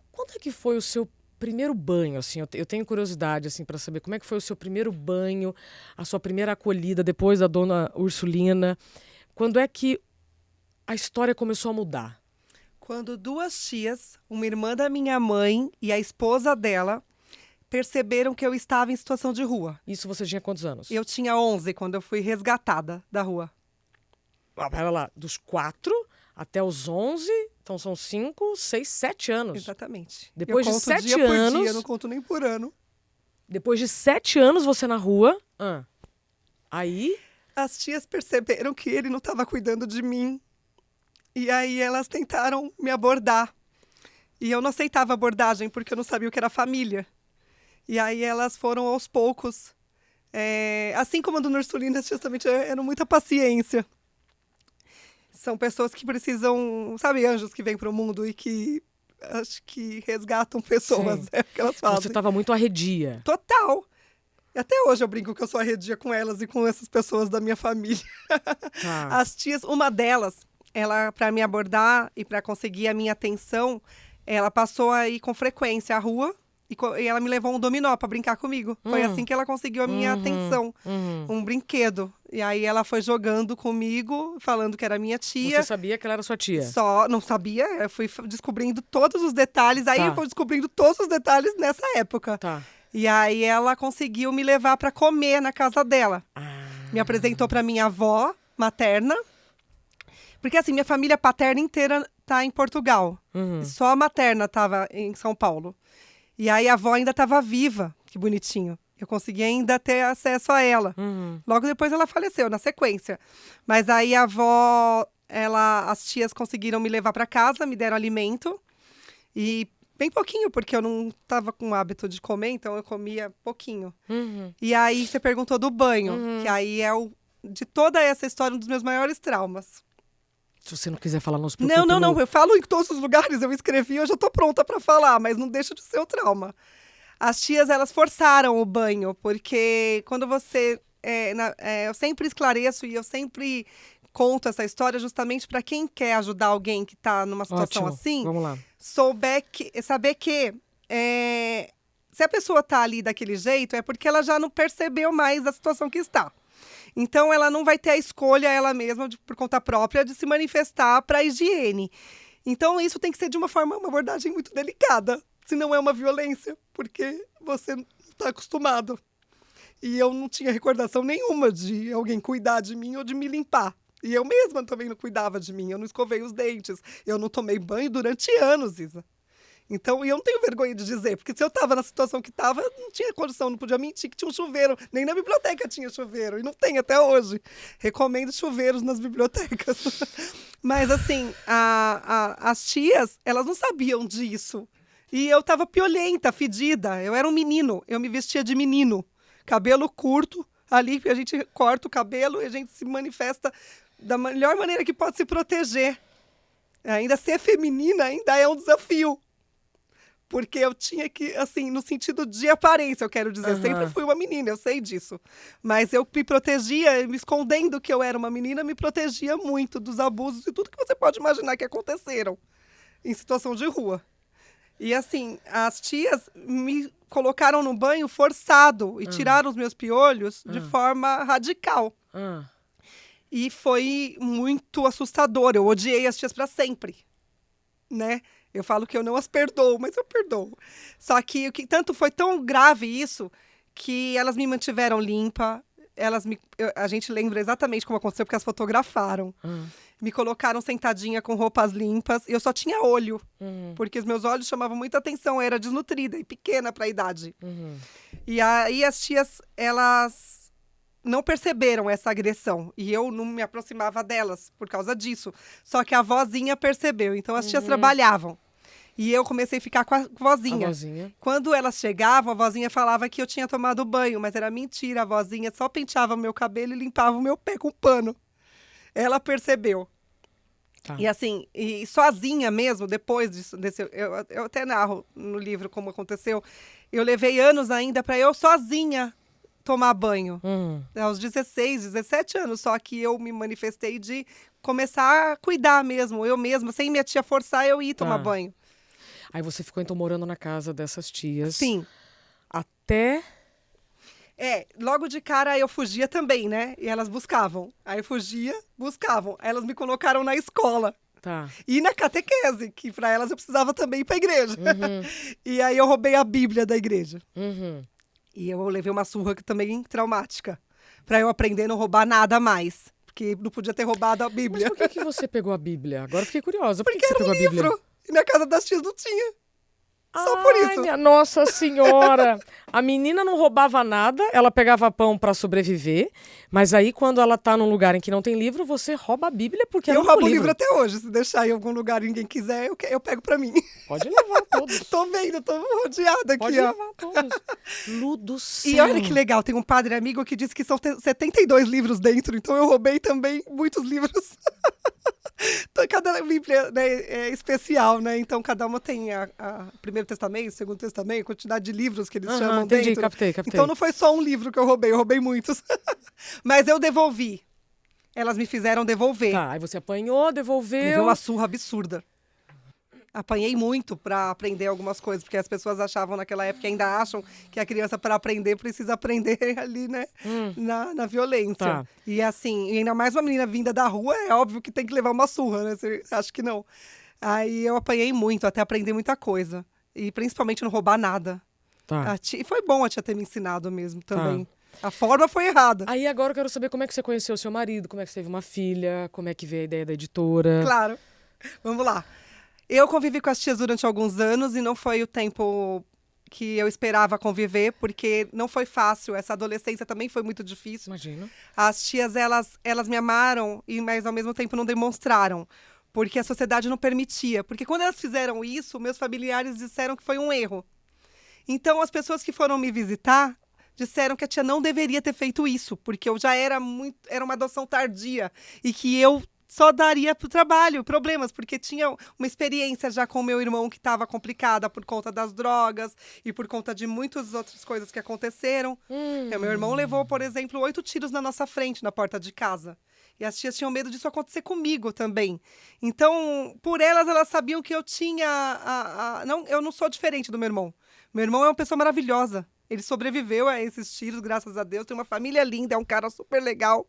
A: Quando é que foi o seu primeiro banho, assim, eu tenho curiosidade, assim, para saber como é que foi o seu primeiro banho, a sua primeira acolhida depois da dona Ursulina. Quando é que a história começou a mudar?
B: Quando duas tias, uma irmã da minha mãe e a esposa dela, perceberam que eu estava em situação de rua.
A: Isso você tinha quantos anos?
B: Eu tinha 11 quando eu fui resgatada da rua.
A: Pera lá, dos 4 até os 11, então são 5, 6, 7 anos.
B: Exatamente.
A: Depois
B: eu
A: de
B: conto
A: 7
B: dia
A: anos...
B: por dia, não conto nem por ano.
A: Depois de 7 anos você na rua, aí...
B: As tias perceberam que ele não estava cuidando de mim. E aí elas tentaram me abordar. E eu não aceitava a abordagem porque eu não sabia o que era família. E aí elas foram aos poucos. Assim como a dona Ursulina, justamente, eram muita paciência. São pessoas que precisam, sabe, anjos que vêm para o mundo e que acho que resgatam pessoas.
A: Sim.
B: É o que elas fazem.
A: Você estava muito arredia.
B: Total. E até hoje eu brinco que eu sou arredia com elas e com essas pessoas da minha família.
A: Tá.
B: As tias, uma delas, ela, para me abordar e para conseguir a minha atenção, ela passou a ir com frequência à rua e ela me levou um dominó para brincar comigo. Foi assim que ela conseguiu a minha atenção. Um brinquedo. E aí ela foi jogando comigo, falando que era minha tia.
A: Você sabia que ela era sua tia?
B: Só, não sabia, eu fui descobrindo todos os detalhes. Aí
A: Tá.
B: eu fui descobrindo todos os detalhes nessa época.
A: Tá.
B: E aí ela conseguiu me levar para comer na casa dela. Me apresentou para minha avó materna. Porque assim, minha família paterna inteira tá em Portugal. Só a materna tava em São Paulo. E aí a avó ainda estava viva. Que bonitinho. Eu consegui ainda ter acesso a ela. Logo depois ela faleceu, na sequência. Mas aí a avó, as tias conseguiram me levar para casa, me deram alimento. E bem pouquinho, porque eu não estava com o hábito de comer, então eu comia pouquinho. E aí você perguntou do banho, que aí é de toda essa história, um dos meus maiores traumas.
A: Se você não quiser falar, não se preocupe.
B: Não. Eu falo em todos os lugares, eu escrevi, eu já tô pronta para falar, mas não deixa de ser o trauma. As tias, elas forçaram o banho, porque quando você... eu sempre esclareço e eu sempre conto essa história justamente para quem quer ajudar alguém que está numa situação
A: Ótimo.
B: assim.
A: Vamos lá.
B: Saber que se a pessoa está ali daquele jeito, é porque ela já não percebeu mais a situação que está. Então, ela não vai ter a escolha, ela mesma, por conta própria, de se manifestar para a higiene. Então, isso tem que ser de uma abordagem muito delicada. Se não é uma violência, porque você não está acostumado. E eu não tinha recordação nenhuma de alguém cuidar de mim ou de me limpar. E eu mesma também não cuidava de mim, eu não escovei os dentes, eu não tomei banho durante anos, Isa. Então, e eu não tenho vergonha de dizer, porque se eu estava na situação que estava, não tinha condição, não podia mentir que tinha um chuveiro, nem na biblioteca tinha chuveiro, e não tem até hoje. Recomendo chuveiros nas bibliotecas. Mas assim, as tias, elas não sabiam disso. E eu estava piolenta, fedida, eu era um menino, eu me vestia de menino, cabelo curto, ali a gente corta o cabelo e a gente se manifesta da melhor maneira que pode se proteger. Ainda ser feminina ainda é um desafio. Porque eu tinha que, assim, no sentido de aparência, eu quero dizer. Sempre fui uma menina, eu sei disso. Mas eu me protegia, me escondendo que eu era uma menina, me protegia muito dos abusos e tudo que você pode imaginar que aconteceram em situação de rua. E assim, as tias me colocaram no banho forçado e tiraram os meus piolhos de forma radical. E foi muito assustador. Eu odiei as tias para sempre, né? Eu falo que eu não as perdoo, mas eu perdoo. Só que tanto foi tão grave isso que elas me mantiveram limpa. A gente lembra exatamente como aconteceu, porque elas fotografaram. Me colocaram sentadinha com roupas limpas. E eu só tinha olho, porque os meus olhos chamavam muita atenção. Eu era desnutrida e pequena para a idade. E aí as tias, elas não perceberam essa agressão. E eu não me aproximava delas por causa disso. Só que a vozinha percebeu. Então as tias trabalhavam. E eu comecei a ficar com a vozinha. Quando elas chegavam, a vozinha falava que eu tinha tomado banho, mas era mentira. A vozinha só penteava o meu cabelo e limpava o meu pé com pano. Ela percebeu. Tá. E assim, sozinha mesmo, depois disso, eu até narro no livro como aconteceu, eu levei anos ainda para eu sozinha tomar banho. Aos 16, 17 anos, só que eu me manifestei de começar a cuidar mesmo, eu mesma, sem minha tia forçar, eu ir tomar banho.
A: Aí você ficou, então, morando na casa dessas tias.
B: Sim.
A: Até...
B: Logo de cara eu fugia também, né? E elas buscavam. Aí eu fugia, buscavam. Aí elas me colocaram na escola.
A: Tá.
B: E na catequese, que pra elas eu precisava também ir pra igreja.
A: Uhum.
B: E aí eu roubei a Bíblia da igreja.
A: Uhum.
B: E eu levei uma surra que também traumática. Pra eu aprender a não roubar nada mais. Porque não podia ter roubado a
A: Mas
B: Bíblia.
A: por que você pegou a Bíblia? Agora eu fiquei curiosa. Por que
B: Porque
A: você
B: era
A: pegou
B: um
A: a Bíblia?
B: livro. E na casa das tias não tinha. Só por
A: Ai,
B: isso.
A: minha Nossa Senhora! A menina não roubava nada, ela pegava pão pra sobreviver, mas aí quando ela tá num lugar em que não tem livro, você rouba a Bíblia porque é
B: Eu
A: um
B: roubo o
A: livro.
B: livro até hoje. Se deixar em algum lugar e ninguém quiser, eu pego pra mim.
A: Pode levar todos.
B: Tô vendo, tô rodeada aqui,
A: Pode
B: ó.
A: levar todos. Lu do céu.
B: E olha que legal, tem um padre amigo que disse que são 72 livros dentro, então eu roubei também muitos livros. Então, cada Bíblia, né, é especial, né? Então cada uma tem o Primeiro Testamento, o Segundo Testamento, a quantidade de livros que eles chamam
A: Entendi,
B: dentro.
A: captei.
B: Então não foi só um livro que eu roubei muitos. Mas eu devolvi. Elas me fizeram devolver.
A: Tá, aí você apanhou,
B: Levei
A: devolveu.
B: uma surra absurda. Apanhei muito para aprender algumas coisas, porque as pessoas achavam naquela época, ainda acham que a criança para aprender precisa aprender ali, né, na violência.
A: Tá.
B: E assim, e ainda mais uma menina vinda da rua, é óbvio que tem que levar uma surra, né? Você acha que não? Aí eu apanhei muito, até aprender muita coisa. E principalmente não roubar nada.
A: Tá.
B: E foi bom a tia ter me ensinado mesmo também. A forma foi errada.
A: Aí agora eu quero saber como é que você conheceu o seu marido, como é que você teve uma filha, como é que veio a ideia da editora.
B: Claro. Vamos lá. Eu convivi com as tias durante alguns anos e não foi o tempo que eu esperava conviver, porque não foi fácil. Essa adolescência também foi muito difícil.
A: Imagino.
B: As tias, elas me amaram, mas ao mesmo tempo não demonstraram, porque a sociedade não permitia. Porque quando elas fizeram isso, meus familiares disseram que foi um erro. Então, as pessoas que foram me visitar disseram que a tia não deveria ter feito isso, porque eu já era uma adoção tardia e que eu só daria pro trabalho, problemas, porque tinha uma experiência já com o meu irmão que estava complicada por conta das drogas e por conta de muitas outras coisas que aconteceram. Meu irmão levou, por exemplo, 8 tiros na nossa frente, na porta de casa. E as tias tinham medo disso acontecer comigo também. Então, por elas sabiam que eu tinha... eu não sou diferente do meu irmão. Meu irmão é uma pessoa maravilhosa. Ele sobreviveu a esses tiros, graças a Deus. Tem uma família linda, é um cara super legal,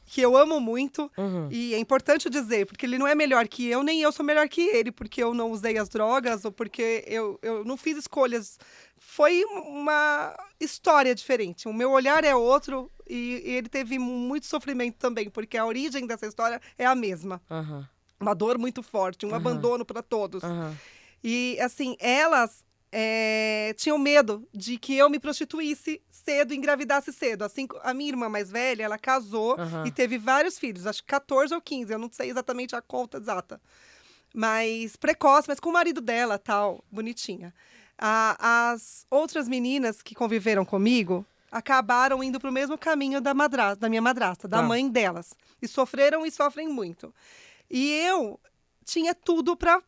B: que eu amo muito. E é importante dizer, porque ele não é melhor que eu, nem eu sou melhor que ele, porque eu não usei as drogas ou porque eu não fiz escolhas. Foi uma história diferente. O meu olhar é outro e ele teve muito sofrimento também, porque a origem dessa história é a mesma. Uma dor muito forte, um abandono para todos. E, assim, elas... tinham medo de que eu me prostituísse cedo e engravidasse cedo. Assim, a minha irmã mais velha, ela casou e teve vários filhos, acho que 14 ou 15, eu não sei exatamente a conta exata. Mas precoce, mas com o marido dela, tal, bonitinha. As outras meninas que conviveram comigo acabaram indo para o mesmo caminho da minha madrasta, da mãe delas. E sofreram e sofrem muito. E eu tinha tudo para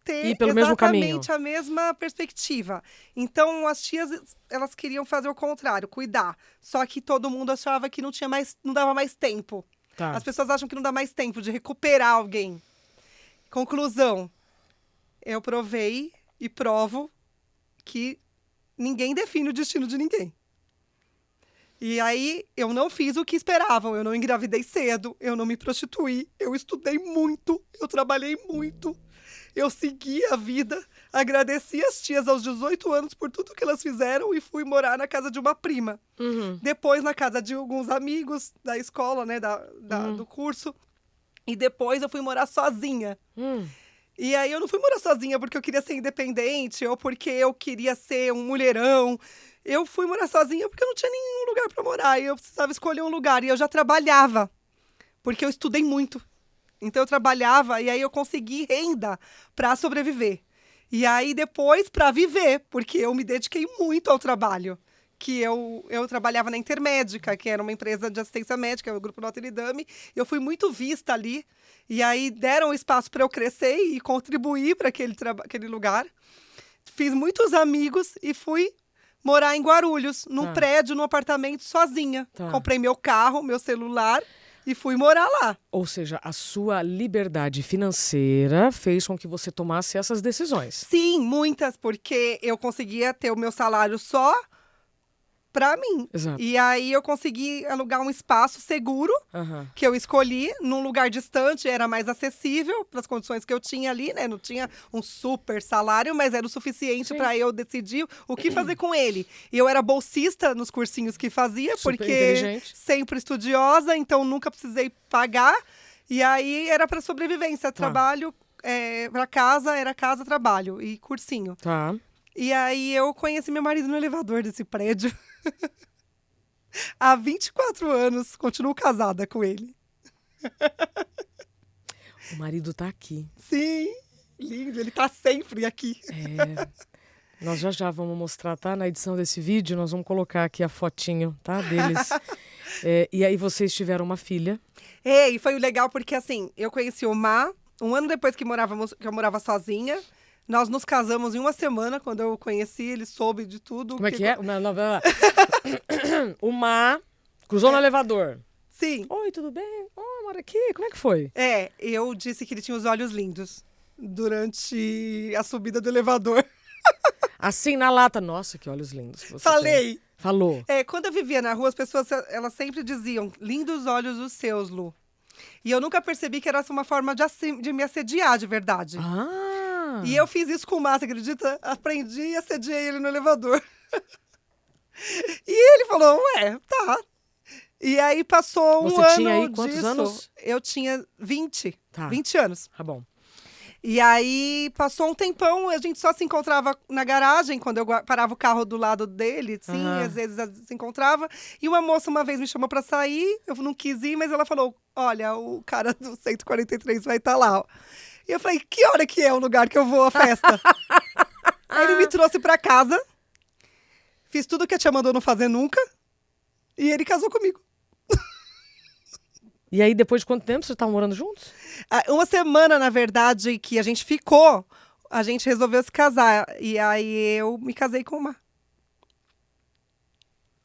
B: ter exatamente a mesma perspectiva. Então, as tias, elas queriam fazer o contrário, cuidar. Só que todo mundo achava que não dava mais tempo. As pessoas acham que não dá mais tempo de recuperar alguém. Conclusão, eu provei e provo que ninguém define o destino de ninguém. E aí, eu não fiz o que esperavam. Eu não engravidei cedo, eu não me prostituí, eu estudei muito, eu trabalhei muito. Eu segui a vida, agradeci as tias aos 18 anos por tudo que elas fizeram e fui morar na casa de uma prima. Depois na casa de alguns amigos da escola, né, do curso. E depois eu fui morar sozinha. E aí eu não fui morar sozinha porque eu queria ser independente ou porque eu queria ser um mulherão. Eu fui morar sozinha porque eu não tinha nenhum lugar para morar e eu precisava escolher um lugar. E eu já trabalhava, porque eu estudei muito. Então, eu trabalhava e aí eu consegui renda para sobreviver. E aí, depois, para viver, porque eu me dediquei muito ao trabalho. Que eu trabalhava na Intermédica, que era uma empresa de assistência médica, o Grupo Notre Dame. Eu fui muito vista ali. E aí, deram espaço para eu crescer e contribuir para aquele lugar. Fiz muitos amigos e fui morar em Guarulhos, num prédio, num apartamento, sozinha. Comprei meu carro, meu celular. e fui morar lá.
A: Ou seja, a sua liberdade financeira fez com que você tomasse essas decisões.
B: Sim, muitas, porque eu conseguia ter o meu salário só pra mim.
A: Exato.
B: E aí eu consegui alugar um espaço seguro,
A: Aham.
B: que eu escolhi, num lugar distante, era mais acessível para as condições que eu tinha ali, né? Não tinha um super salário, mas era o suficiente
A: Sim.
B: para eu decidir o que fazer com ele. E eu era bolsista nos cursinhos que fazia,
A: Super
B: porque
A: inteligente.
B: sempre estudiosa, então nunca precisei pagar. E aí era para sobrevivência, trabalho para casa, era casa, trabalho e cursinho.
A: Tá.
B: E aí eu conheci meu marido no elevador desse prédio. Há 24 anos, continuo casada com ele.
A: O marido tá aqui.
B: Sim, lindo, ele tá sempre aqui.
A: Nós já vamos mostrar, tá? Na edição desse vídeo, nós vamos colocar aqui a fotinho, tá? Deles. E aí vocês tiveram uma filha.
B: E foi legal porque, assim, eu conheci o Má, um ano depois que eu morava sozinha. Nós nos casamos em uma semana, quando eu o conheci, ele soube de tudo.
A: Como é que é? O Má cruzou no elevador.
B: Sim.
A: Oi, tudo bem? Mora aqui. Como é que foi?
B: Eu disse que ele tinha os olhos lindos durante a subida do elevador.
A: Assim, na lata. Nossa, que olhos lindos que você
B: Falei.
A: tem. Falou.
B: Quando eu vivia na rua, as pessoas, elas sempre diziam, lindos olhos os seus, Lu. E eu nunca percebi que era uma forma de me assediar de verdade. E eu fiz isso com o Márcio, acredita? Aprendi e assediei ele no elevador. E ele falou, tá. E aí passou um ano
A: Você tinha aí quantos
B: disso.
A: anos?
B: Eu tinha 20.
A: Tá.
B: 20 anos.
A: Tá bom.
B: E aí passou um tempão, a gente só se encontrava na garagem, quando eu parava o carro do lado dele, sim, às vezes se encontrava. E uma moça uma vez me chamou pra sair, eu não quis ir, mas ela falou, olha, o cara do 143 vai estar lá, ó. E eu falei, que hora que é o lugar que eu vou à festa? Aí ele me trouxe pra casa, fiz tudo que a tia mandou não fazer nunca, e ele casou comigo.
A: E aí, depois de quanto tempo vocês estavam morando juntos?
B: Uma semana, na verdade, que a gente ficou, a gente resolveu se casar. E aí eu me casei com o Má.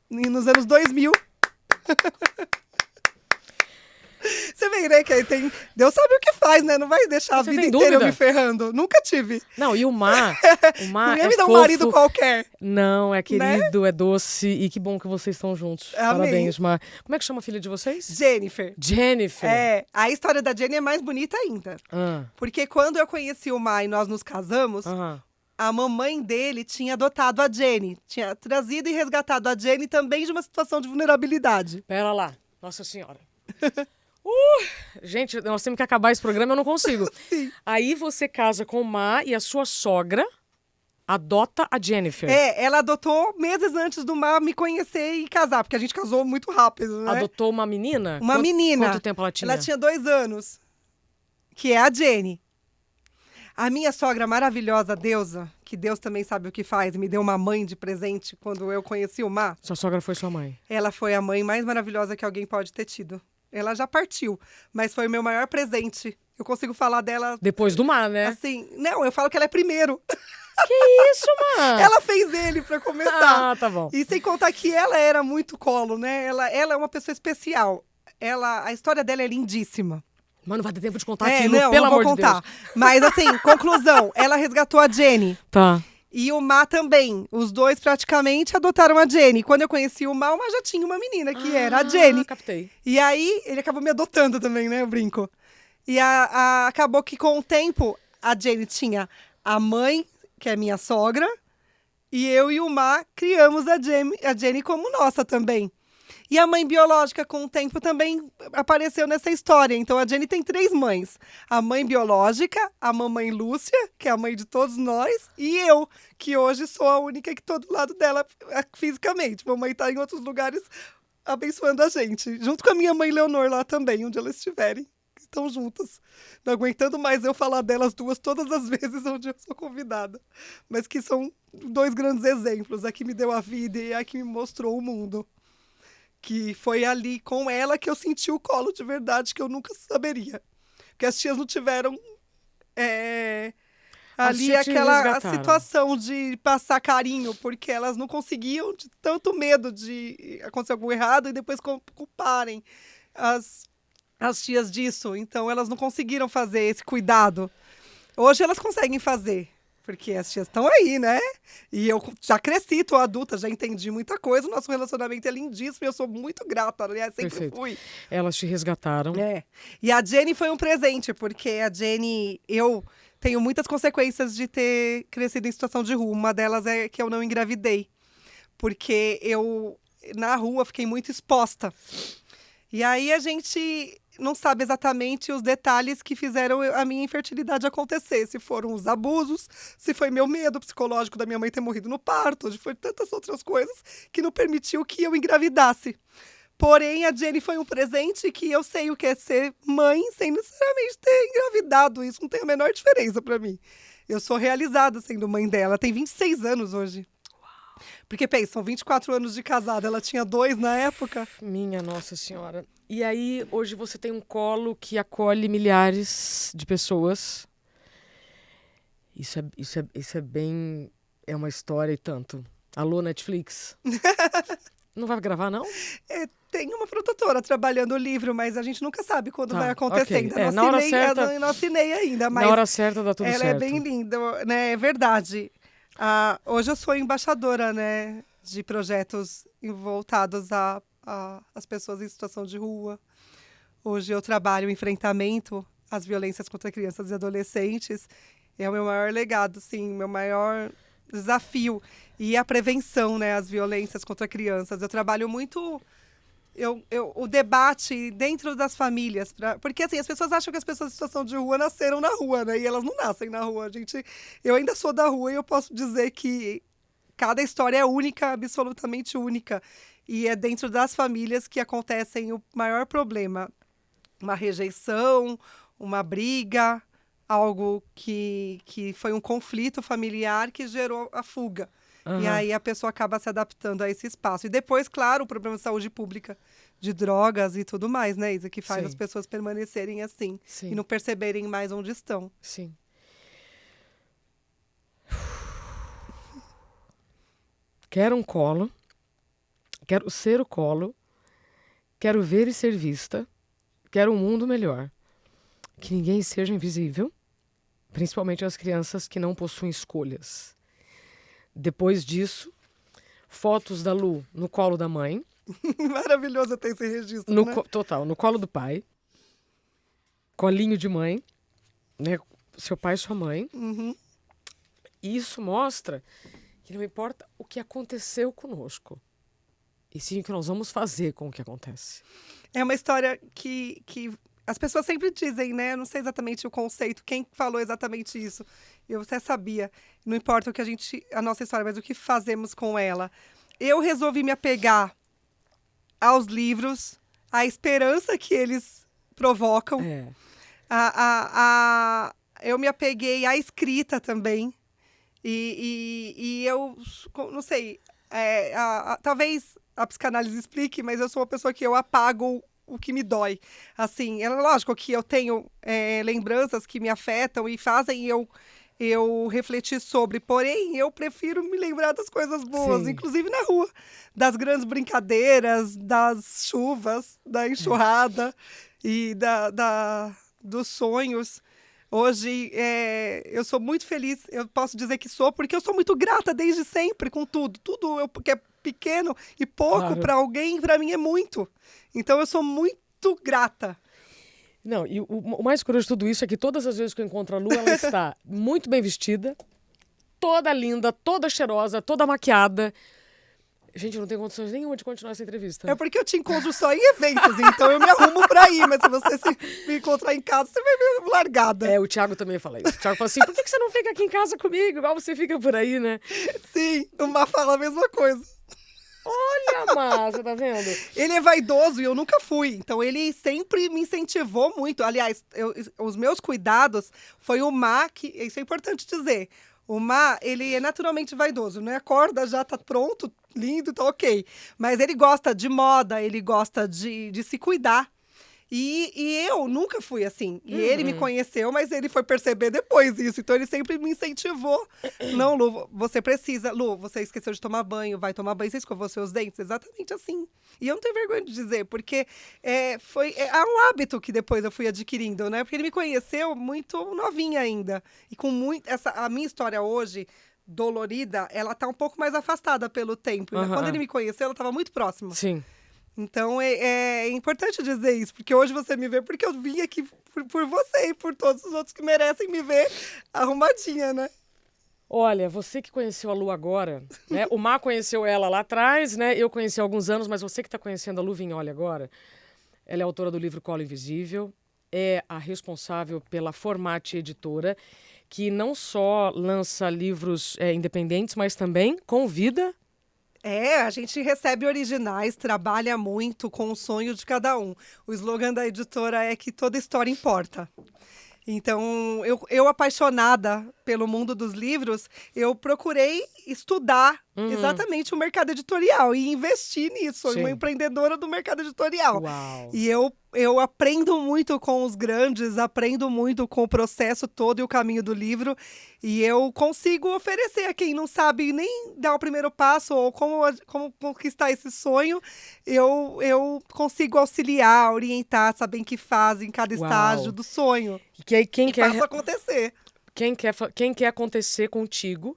B: E nos anos 2000. Você vê, né, que aí tem... Deus sabe o que faz, né? Não vai deixar a
A: Você
B: vida
A: tem
B: inteira eu
A: dúvida?
B: me ferrando. Nunca tive.
A: Não, e o Má
B: Ninguém
A: é
B: me dá um
A: fofo.
B: marido qualquer.
A: Não, é querido, é doce. E que bom que vocês estão juntos.
B: Amém.
A: Parabéns, Má. Como é que chama a filha de vocês?
B: Jennifer.
A: Jennifer.
B: A história da Jenny é mais bonita ainda. Porque quando eu conheci o Má e nós nos casamos, a mamãe dele tinha adotado a Jenny. Tinha trazido e resgatado a Jenny também de uma situação de vulnerabilidade.
A: Pera lá. Nossa Senhora. Gente, nós temos que acabar esse programa, eu não consigo.
B: Sim.
A: Aí você casa com o Má e a sua sogra adota a Jennifer.
B: Ela adotou meses antes do Má me conhecer e casar, porque a gente casou muito rápido, né?
A: Adotou uma menina?
B: Uma menina.
A: Quanto tempo ela tinha?
B: Ela tinha 2 anos, que é a Jenny. A minha sogra maravilhosa, deusa, que Deus também sabe o que faz, me deu uma mãe de presente quando eu conheci o Má.
A: Sua sogra foi sua mãe?
B: Ela foi a mãe mais maravilhosa que alguém pode ter tido. Ela já partiu, mas foi o meu maior presente. Eu consigo falar dela...
A: Depois do Má, né?
B: Assim, não, eu falo que ela é primeiro.
A: Que isso, Má?
B: Ela fez ele pra começar.
A: Ah, tá bom.
B: E sem contar que ela era muito colo, né? Ela é uma pessoa especial. A história dela é lindíssima.
A: Mas não vai ter tempo de contar aquilo,
B: não,
A: pelo
B: não vou
A: amor
B: contar.
A: de Deus.
B: Mas assim, conclusão, ela resgatou a Jenny.
A: Tá.
B: E o Má também. Os dois praticamente adotaram a Jenny. Quando eu conheci o Má já tinha uma menina, que era a Jenny.
A: Captei.
B: E aí, ele acabou me adotando também, né? Eu brinco. E acabou que com o tempo, a Jenny tinha a mãe, que é minha sogra, e eu e o Má criamos a Jenny como nossa também. E a mãe biológica, com o tempo, também apareceu nessa história. Então, a Jenny tem 3 mães. A mãe biológica, a mamãe Lúcia, que é a mãe de todos nós, e eu, que hoje sou a única que estou do lado dela fisicamente. Mamãe está em outros lugares abençoando a gente. Junto com a minha mãe Leonor lá também, onde elas estiverem. Estão juntas. Não aguentando mais eu falar delas duas todas as vezes onde eu sou convidada. Mas que são 2 grandes exemplos. A que me deu a vida e a que me mostrou o mundo. Que foi ali com ela que eu senti o colo de verdade, que eu nunca saberia. Porque as tias não tiveram ali aquela situação de passar carinho, porque elas não conseguiam, de tanto medo de acontecer algo errado e depois culparem as as tias disso, então elas não conseguiram fazer esse cuidado. Hoje elas conseguem fazer, porque as tias estão aí, né? E eu já cresci, tô adulta, já entendi muita coisa, o nosso relacionamento é lindíssimo e eu sou muito grata, aliás, sempre
A: Perfeito.
B: fui.
A: Elas te resgataram.
B: É. E a Jenny foi um presente, porque a Jenny, eu tenho muitas consequências de ter crescido em situação de rua. Uma delas é que eu não engravidei, porque eu, na rua, fiquei muito exposta. E aí a gente não sabe exatamente os detalhes que fizeram a minha infertilidade acontecer. Se foram os abusos, se foi meu medo psicológico da minha mãe ter morrido no parto, se foi tantas outras coisas que não permitiu que eu engravidasse. Porém, a Jenny foi um presente que eu sei o que é ser mãe sem necessariamente ter engravidado. Isso não tem a menor diferença pra mim. Eu sou realizada sendo mãe dela. Ela tem 26 anos hoje. Porque, pensa, são 24 anos de casada. Ela tinha 2 na época.
A: Minha Nossa Senhora. E aí, hoje você tem um colo que acolhe milhares de pessoas. Isso é bem... É uma história e tanto. Alô, Netflix? Não vai gravar, não?
B: Tem uma produtora trabalhando o livro, mas a gente nunca sabe quando vai acontecer.
A: Okay.
B: Ainda
A: na hora certa,
B: não assinei ainda, mas
A: na hora certa dá tudo
B: ela
A: certo.
B: é bem linda, né? É verdade. Hoje eu sou embaixadora, né, de projetos voltados às pessoas em situação de rua. Hoje eu trabalho o enfrentamento às violências contra crianças e adolescentes. É o meu maior legado, sim, meu maior desafio. E a prevenção, né, às violências contra crianças. Eu trabalho muito o debate dentro das famílias. Porque, assim, as pessoas acham que as pessoas em situação de rua nasceram na rua, né? E elas não nascem na rua. Eu ainda sou da rua e eu posso dizer que cada história é única, absolutamente única. E é dentro das famílias que acontecem o maior problema. Uma rejeição, uma briga, algo que foi um conflito familiar que gerou a fuga.
A: Uhum.
B: E aí a pessoa acaba se adaptando a esse espaço. E depois, claro, o problema de saúde pública, de drogas e tudo mais, né, Isa? Que faz
A: Sim.
B: as pessoas permanecerem assim.
A: Sim.
B: E não perceberem mais onde estão.
A: Sim. Quero um colo. Quero ser o colo. Quero ver e ser vista. Quero um mundo melhor. Que ninguém seja invisível. Principalmente as crianças que não possuem escolhas. Depois disso, fotos da Lu no colo da mãe.
B: Maravilhoso ter esse registro, né?
A: Total, no colo do pai. Colinho de mãe. Né? Seu pai e sua mãe.
B: Uhum.
A: E isso mostra que não importa o que aconteceu conosco. E sim o que nós vamos fazer com o que acontece.
B: É uma história que as pessoas sempre dizem, né? Eu não sei exatamente o conceito, quem falou exatamente isso. Eu até sabia. Não importa o que a nossa história, mas o que fazemos com ela. Eu resolvi me apegar aos livros, à esperança que eles provocam.
A: É.
B: Eu me apeguei à escrita também. E eu, não sei, talvez a psicanálise explique, mas eu sou uma pessoa que eu apago o que me dói. Assim, é lógico que eu tenho lembranças que me afetam e fazem eu refletir sobre. Porém, eu prefiro me lembrar das coisas boas,
A: Sim.
B: inclusive na rua. Das grandes brincadeiras, das chuvas, da enxurrada e dos sonhos. Hoje, eu sou muito feliz, eu posso dizer que sou, porque eu sou muito grata desde sempre com tudo. Tudo que é pequeno e pouco
A: Claro.
B: para alguém, para mim é muito. Então, eu sou muito grata.
A: Não, e o mais curioso de tudo isso é que todas as vezes que eu encontro a Lu, ela está muito bem vestida, toda linda, toda cheirosa, toda maquiada. Gente, eu não tenho condições nenhuma de continuar essa entrevista.
B: É porque eu te encontro só em eventos, então eu me arrumo pra ir. Mas se você me encontrar em casa, você vai ver largada.
A: O Thiago também fala isso. O Thiago fala assim, por que você não fica aqui em casa comigo, igual você fica por aí, né?
B: Sim, o Má fala a mesma coisa.
A: Olha, Má, você tá vendo?
B: Ele é vaidoso e eu nunca fui. Então, ele sempre me incentivou muito. Aliás, os meus cuidados foi o Má, isso é importante dizer. O Má, ele é naturalmente vaidoso, né? Acorda, já tá pronto, lindo, tá ok. Mas ele gosta de moda, ele gosta de se cuidar. E eu nunca fui assim. E ele me conheceu, mas ele foi perceber depois isso. Então, ele sempre me incentivou. Não, Lu, você precisa. Lu, você esqueceu de tomar banho, vai tomar banho, você escovou seus dentes. Exatamente assim. E eu não tenho vergonha de dizer, porque é um hábito que depois eu fui adquirindo, né? Porque ele me conheceu muito novinha ainda. E com muito... a minha história hoje, dolorida, ela tá um pouco mais afastada pelo tempo. Né? Quando ele me conheceu, ela tava muito próxima.
A: Sim.
B: Então, é importante dizer isso, porque hoje você me vê porque eu vim aqui por você e por todos os outros que merecem me ver arrumadinha, né?
A: Olha, você que conheceu a Lu agora, né? O Má conheceu ela lá atrás, né? Eu conheci há alguns anos, mas você que está conhecendo a Lu Vignoli agora, ela é autora do livro Colo Invisível, é a responsável pela Formate Editora, que não só lança livros independentes, mas também convida...
B: A gente recebe originais, trabalha muito com o sonho de cada um. O slogan da editora é que toda história importa. Então, eu apaixonada pelo mundo dos livros, eu procurei estudar exatamente o mercado editorial e investir nisso. Sou uma empreendedora do mercado editorial.
A: Uau.
B: E eu aprendo muito com os grandes, aprendo muito com o processo todo e o caminho do livro. E eu consigo oferecer a quem não sabe nem dar o primeiro passo ou como conquistar esse sonho. Eu consigo auxiliar, orientar, saber em que fase, em cada estágio do sonho. Faço acontecer.
A: Quem quer acontecer contigo,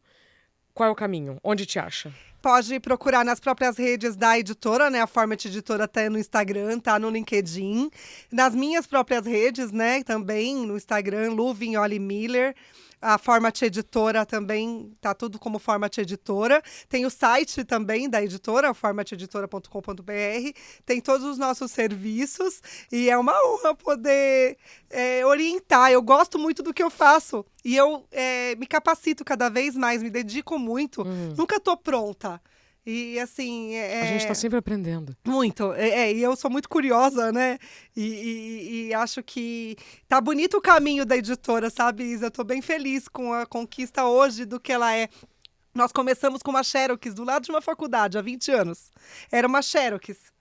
A: qual é o caminho? Onde te acha?
B: Pode procurar nas próprias redes da editora, né? A Format Editora tá no Instagram, tá no LinkedIn. Nas minhas próprias redes, né? Também no Instagram, Lu Vignoli Miller. A Format Editora também, tá tudo como Format Editora. Tem o site também da editora, formateditora.com.br. Tem todos os nossos serviços e é uma honra poder orientar. Eu gosto muito do que eu faço e eu me capacito cada vez mais, me dedico muito. Nunca tô pronta. E, assim...
A: A gente está sempre aprendendo.
B: Muito. E eu sou muito curiosa, né? E acho que tá bonito o caminho da editora, sabe, Isa? Eu tô bem feliz com a conquista hoje do que ela é. Nós começamos com uma Xerox do lado de uma faculdade, há 20 anos. Era uma Xerox.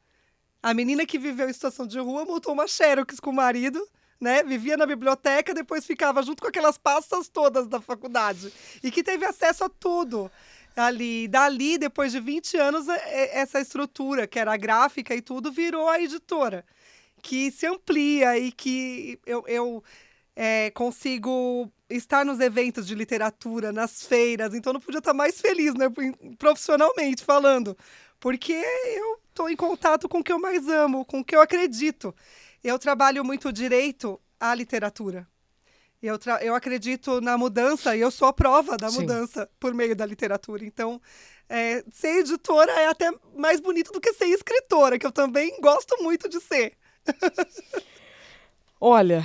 B: A menina que viveu em situação de rua montou uma Xerox com o marido, né? Vivia na biblioteca, depois ficava junto com aquelas pastas todas da faculdade. E que teve acesso a tudo. Dali, depois de 20 anos, essa estrutura, que era a gráfica e tudo, virou a editora, que se amplia e que eu consigo estar nos eventos de literatura, nas feiras, então não podia estar mais feliz, né, profissionalmente falando, porque eu estou em contato com o que eu mais amo, com o que eu acredito. Eu trabalho muito direito à literatura. Eu acredito na mudança e eu sou a prova da mudança por meio da literatura. Então, ser editora é até mais bonito do que ser escritora, que eu também gosto muito de ser.
A: Olha,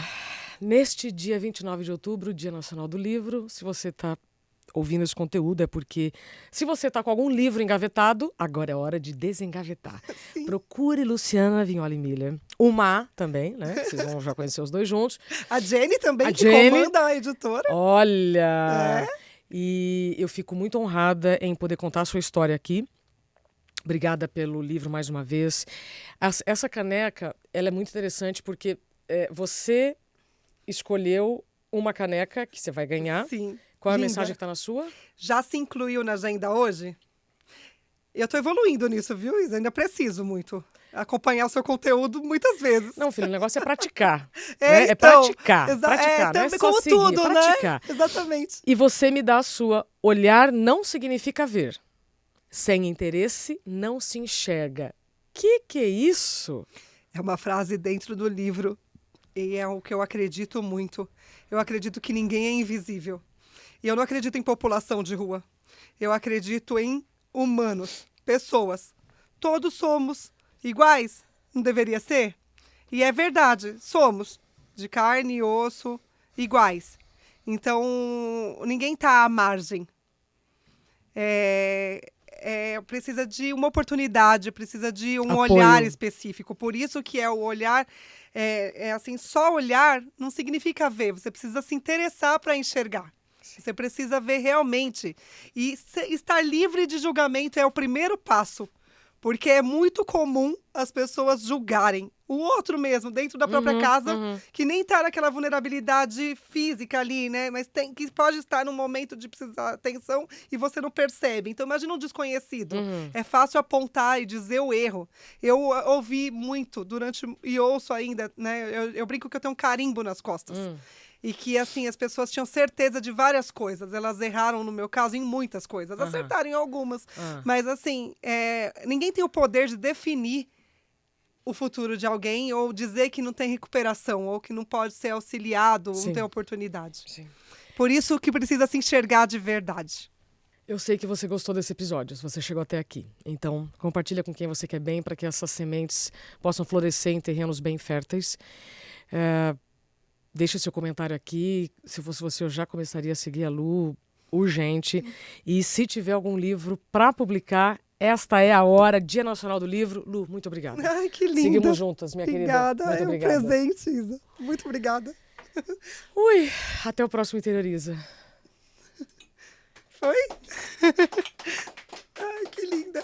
A: neste dia 29 de outubro, Dia Nacional do Livro, se você está ouvindo esse conteúdo é porque, se você está com algum livro engavetado, agora é hora de desengavetar. Sim. Procure Luciana Vignoli Miller. O Má também, né? Vocês vão já conhecer os dois juntos.
B: A Jenny também, comanda a editora.
A: Olha! E eu fico muito honrada em poder contar a sua história aqui. Obrigada pelo livro mais uma vez. Essa caneca, ela é muito interessante porque você escolheu uma caneca que você vai ganhar.
B: Sim.
A: Qual é a mensagem que está na sua?
B: Já se incluiu na agenda hoje? Eu estou evoluindo nisso, viu, Isa? Ainda preciso muito acompanhar o seu conteúdo muitas vezes.
A: Não, filho, o negócio é praticar. Né? Então, praticar. Praticar, não é só
B: como
A: seguir,
B: tudo,
A: é praticar.
B: Né? Exatamente.
A: E você me dá a sua. Olhar não significa ver. Sem interesse, não se enxerga. Que é isso?
B: É uma frase dentro do livro. E é o que eu acredito muito. Eu acredito que ninguém é invisível. E eu não acredito em população de rua. Eu acredito em humanos, pessoas. Todos somos iguais. Não deveria ser? E é verdade, somos de carne e osso, iguais. Então, ninguém está à margem. Precisa de uma oportunidade, precisa de um
A: apoio.
B: Olhar específico. Por isso que o olhar, assim, só olhar não significa ver. Você precisa se interessar para enxergar. Você precisa ver realmente. E estar livre de julgamento é o primeiro passo. Porque é muito comum as pessoas julgarem o outro mesmo, dentro da própria casa, que nem tá naquela vulnerabilidade física ali, né? Mas que pode estar num momento de precisar atenção e você não percebe. Então, imagina um desconhecido. É fácil apontar e dizer o erro. Eu ouvi muito e ouço ainda, né? Eu brinco que eu tenho um carimbo nas costas. E que, assim, as pessoas tinham certeza de várias coisas. Elas erraram, no meu caso, em muitas coisas. Acertaram em algumas. Mas, assim, ninguém tem o poder de definir o futuro de alguém ou dizer que não tem recuperação ou que não pode ser auxiliado, não tem oportunidade.
A: Sim.
B: Por isso que precisa se enxergar de verdade.
A: Eu sei que você gostou desse episódio, se você chegou até aqui. Então, compartilha com quem você quer bem para que essas sementes possam florescer em terrenos bem férteis. Deixa seu comentário aqui. Se fosse você, eu já começaria a seguir a Lu urgente. E se tiver algum livro para publicar, esta é a hora, Dia Nacional do Livro. Lu, muito obrigada.
B: Ai, que linda.
A: Seguimos juntas, minha querida. Muito obrigada.
B: É um presente, Isa. Muito obrigada.
A: Ui, até o próximo Interioriza.
B: Foi? Ai, que linda.